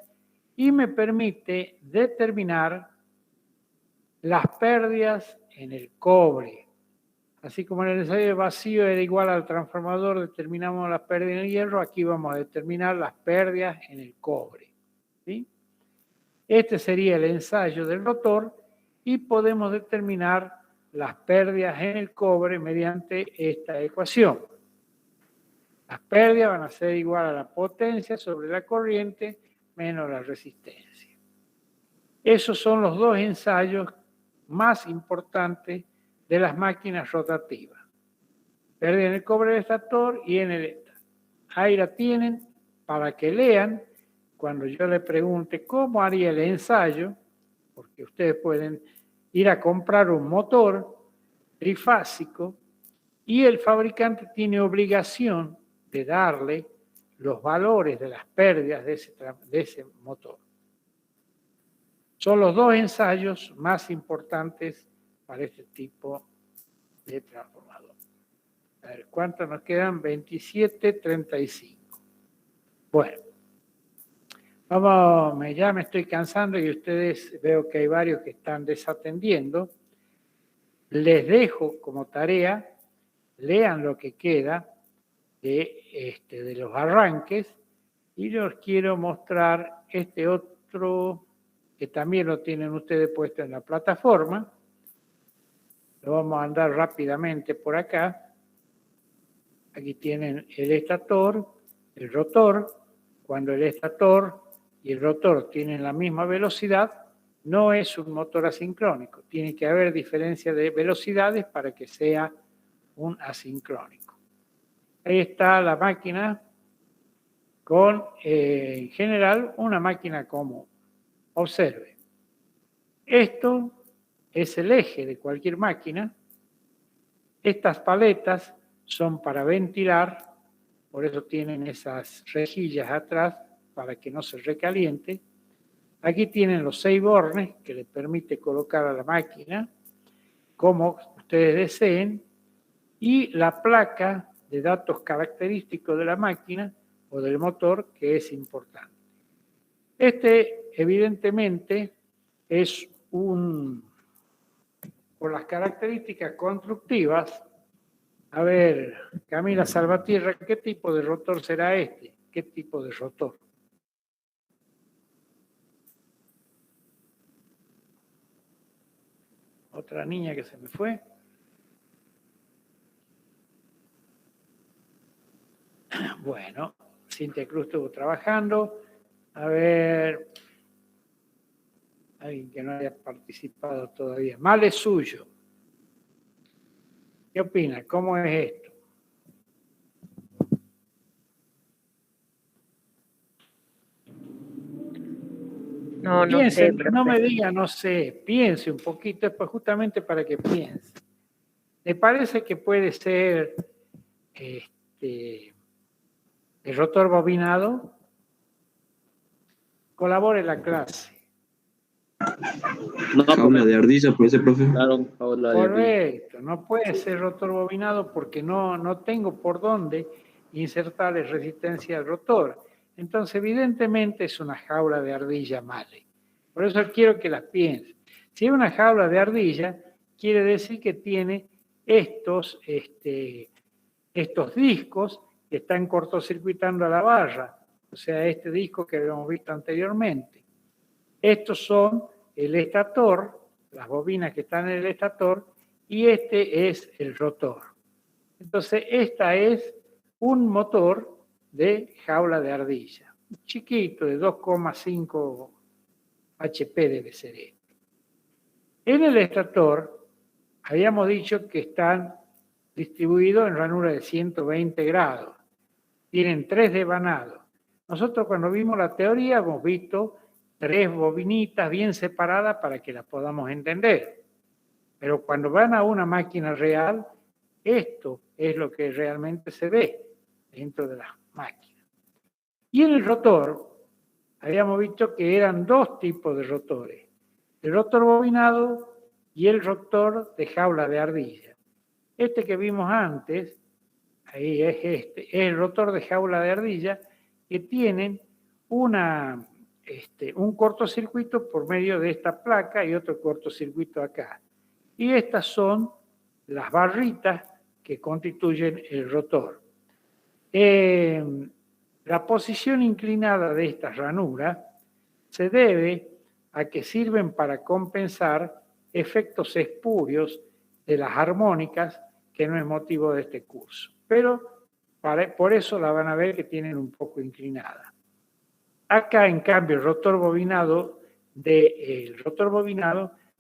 y me permite determinar las pérdidas en el cobre. Así como en el ensayo de vacío era igual al transformador, determinamos las pérdidas en el hierro, aquí vamos a determinar las pérdidas en el cobre. ¿Sí? Este sería el ensayo del rotor y podemos determinar las pérdidas en el cobre mediante esta ecuación. Las pérdidas van a ser igual a la potencia sobre la corriente menos la resistencia. Esos son los dos ensayos más importantes de las máquinas rotativas. Pérdida en el cobre del estator y en el estator. Ahí la tienen para que lean cuando yo le pregunte cómo haría el ensayo, porque ustedes pueden ir a comprar un motor trifásico y el fabricante tiene obligación de darle los valores de las pérdidas de ese motor. Son los dos ensayos más importantes para este tipo de transformador. A ver, ¿cuántos nos quedan? 27:35. Bueno, ya me estoy cansando y ustedes veo que hay varios que están desatendiendo. Les dejo como tarea, lean lo que queda de los arranques y les quiero mostrar este otro que también lo tienen ustedes puesto en la plataforma. Lo vamos a andar rápidamente por acá. Aquí tienen el estator, el rotor. Cuando el estator y el rotor tienen la misma velocidad, no es un motor asincrónico. Tiene que haber diferencia de velocidades para que sea un asincrónico. Ahí está la máquina con, en general, una máquina común. Observe. Esto es el eje de cualquier máquina. Estas paletas son para ventilar, por eso tienen esas rejillas atrás para que no se recaliente. Aquí tienen los 6 bornes que le permite colocar a la máquina como ustedes deseen y la placa de datos característicos de la máquina o del motor que es importante. Este evidentemente es por las características constructivas. A ver, Camila Salvatierra, ¿qué tipo de rotor será este? ¿Qué tipo de rotor? Otra niña que se me fue. Bueno, Cintia Cruz estuvo trabajando. A ver, alguien que no haya participado todavía. Mal es suyo. ¿Qué opina? ¿Cómo es esto? No Piensen, sé, no me diga no sé, piense un poquito, es justamente para que piense. ¿Le parece que puede ser el rotor bobinado? Colabore en la clase. No, jaula de ardilla, puede ser, profe. Claro, jaula de ardilla. Correcto, no puede ser rotor bobinado porque no tengo por dónde insertarle resistencia al rotor. Entonces, evidentemente es una jaula de ardilla Male. Por eso quiero que las piensen. Si es una jaula de ardilla, quiere decir que tiene estos discos que están cortocircuitando a la barra. O sea, este disco que habíamos visto anteriormente. Estos son el estator, las bobinas que están en el estator, y este es el rotor. Entonces, esta es un motor de jaula de ardilla. Chiquito, de 2,5 HP debe ser esto. En el estator, habíamos dicho que están distribuidos en ranura de 120 grados. Tienen 3 devanados. Nosotros cuando vimos la teoría hemos visto 3 bobinitas bien separadas para que las podamos entender. Pero cuando van a una máquina real, esto es lo que realmente se ve dentro de las máquinas. Y en el rotor, habíamos visto que eran 2 tipos de rotores. El rotor bobinado y el rotor de jaula de ardilla. Este que vimos antes, ahí es el rotor de jaula de ardilla, que tienen un cortocircuito por medio de esta placa y otro cortocircuito acá. Y estas son las barritas que constituyen el rotor. La posición inclinada de estas ranuras se debe a que sirven para compensar efectos espurios de las armónicas, que no es motivo de este curso. Pero por eso la van a ver que tienen un poco inclinada. Acá, en cambio, el rotor bobinado,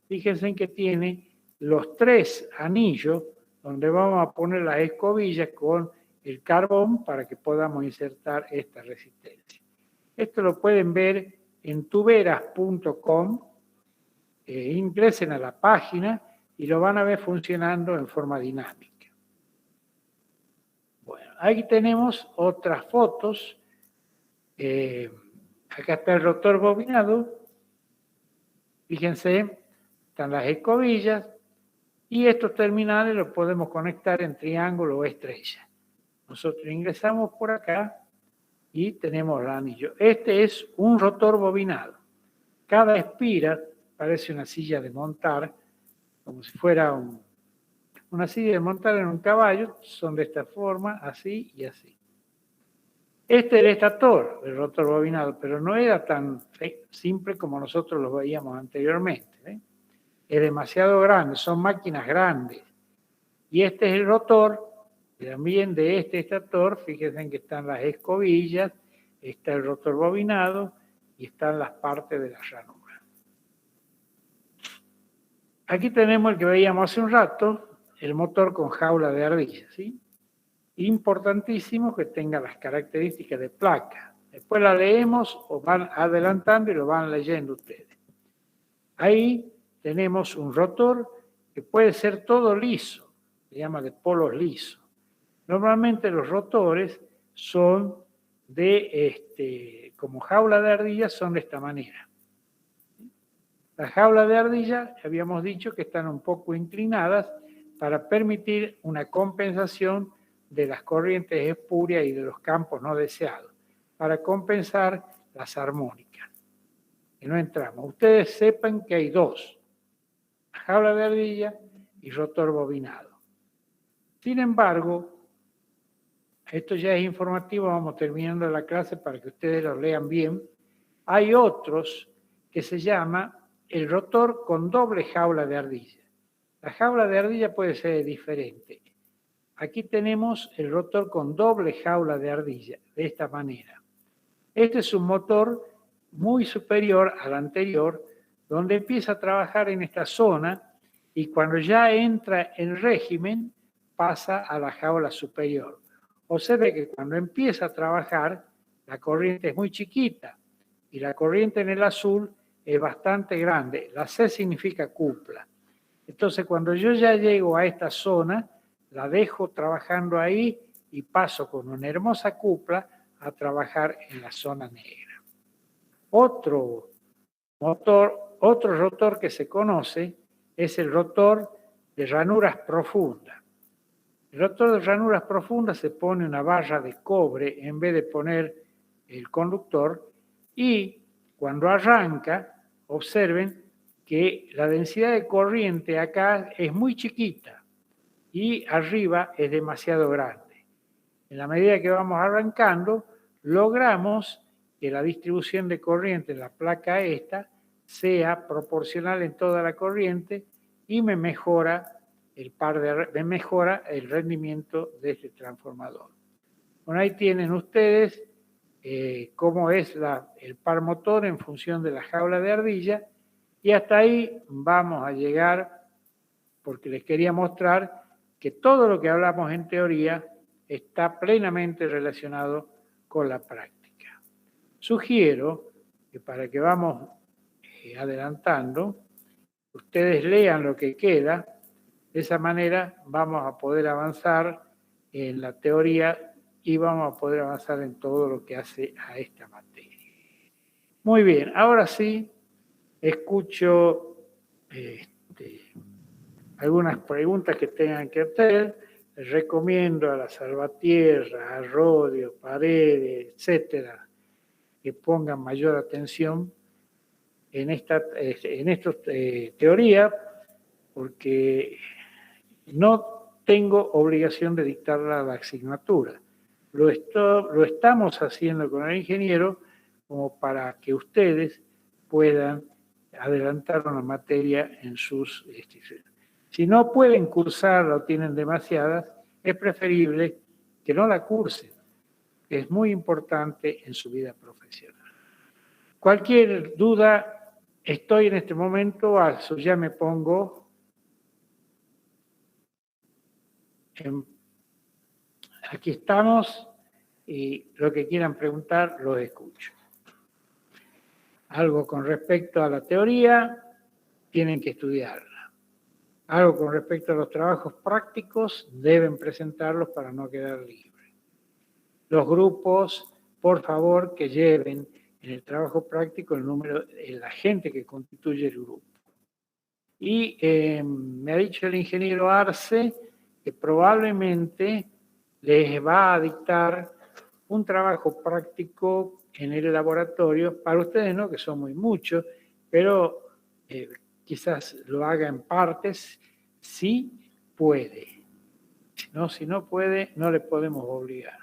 fíjense que tiene los 3 anillos donde vamos a poner las escobillas con el carbón para que podamos insertar esta resistencia. Esto lo pueden ver en tuberas.com. Ingresen a la página y lo van a ver funcionando en forma dinámica. Bueno, aquí tenemos otras fotos. Acá está el rotor bobinado. Fíjense, están las escobillas y estos terminales los podemos conectar en triángulo o estrella. Nosotros ingresamos por acá y tenemos el anillo. Este es un rotor bobinado. Cada espira parece una silla de montar, como si fuera una silla de montar en un caballo. Son de esta forma, así y así. Este es el estator, el rotor bobinado, pero no era tan simple como nosotros lo veíamos anteriormente. Es demasiado grande, son máquinas grandes. Y este es el rotor, también de este estator. Fíjense que están las escobillas, está el rotor bobinado y están las partes de la ranura. Aquí tenemos el que veíamos hace un rato, el motor con jaula de ardilla, ¿sí? Importantísimo que tenga las características de placa. Después la leemos o van adelantando y lo van leyendo ustedes. Ahí tenemos un rotor que puede ser todo liso, se llama de polos lisos. Normalmente los rotores son como jaula de ardilla, son de esta manera. Las jaulas de ardilla, habíamos dicho que están un poco inclinadas para permitir una compensación de las corrientes espurias y de los campos no deseados, para compensar las armónicas. Que no entramos. Ustedes sepan que hay 2, jaula de ardilla y rotor bobinado. Sin embargo, esto ya es informativo, vamos terminando la clase para que ustedes lo lean bien. Hay otros que se llama el rotor con doble jaula de ardilla. La jaula de ardilla puede ser diferente. Aquí tenemos el rotor con doble jaula de ardilla, de esta manera. Este es un motor muy superior al anterior, donde empieza a trabajar en esta zona y cuando ya entra en régimen, pasa a la jaula superior. Observe que cuando empieza a trabajar, la corriente es muy chiquita y la corriente en el azul es bastante grande. La C significa cupla. Entonces, cuando yo ya llego a esta zona, la dejo trabajando ahí y paso con una hermosa cupla a trabajar en la zona negra. Otro rotor que se conoce es el rotor de ranuras profundas. El rotor de ranuras profundas se pone una barra de cobre en vez de poner el conductor y cuando arranca, observen que la densidad de corriente acá es muy chiquita y arriba es demasiado grande. En la medida que vamos arrancando, logramos que la distribución de corriente en la placa esta sea proporcional en toda la corriente y me mejora el rendimiento de este transformador. Bueno, ahí tienen ustedes cómo es el par motor en función de la jaula de ardilla y hasta ahí vamos a llegar porque les quería mostrar que todo lo que hablamos en teoría está plenamente relacionado con la práctica. Sugiero que para que vamos adelantando, ustedes lean lo que queda, de esa manera vamos a poder avanzar en la teoría y vamos a poder avanzar en todo lo que hace a esta materia. Muy bien, ahora sí, escucho algunas preguntas que tengan que hacer. Les recomiendo a la Salvatierra, a Rodio, Paredes, etcétera, que pongan mayor atención en esta teoría, porque no tengo obligación de dictar la asignatura. Lo estamos haciendo con el ingeniero como para que ustedes puedan adelantar una materia en sus instituciones. Si no pueden cursarla o tienen demasiadas, es preferible que no la cursen. Es muy importante en su vida profesional. Cualquier duda, estoy en este momento, ya me pongo aquí estamos y lo que quieran preguntar los escucho. Algo con respecto a la teoría, tienen que estudiarla. Algo con respecto a los trabajos prácticos, deben presentarlos para no quedar libres. Los grupos, por favor, que lleven en el trabajo práctico el número de la gente que constituye el grupo. Y me ha dicho el ingeniero Arce que probablemente les va a dictar un trabajo práctico en el laboratorio, para ustedes no, que son muy muchos, pero quizás lo haga en partes, si puede. Si no puede, no le podemos obligar.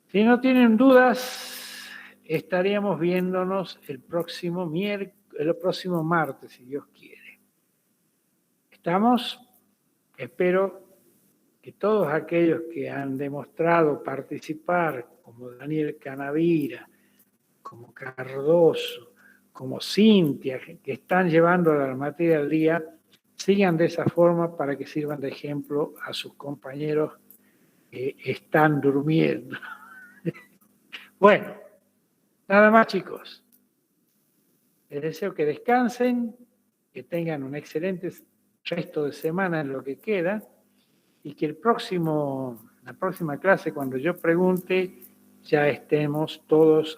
Si no tienen dudas, estaríamos viéndonos el próximo martes, si Dios quiere. ¿Estamos? Espero que todos aquellos que han demostrado participar, como Daniel Canavira, como Cardoso, como Cintia, que están llevando la materia al día, sigan de esa forma para que sirvan de ejemplo a sus compañeros que están durmiendo. Bueno, nada más, chicos. Les deseo que descansen, que tengan un excelente resto de semana en lo que queda y que la próxima clase, cuando yo pregunte, ya estemos todos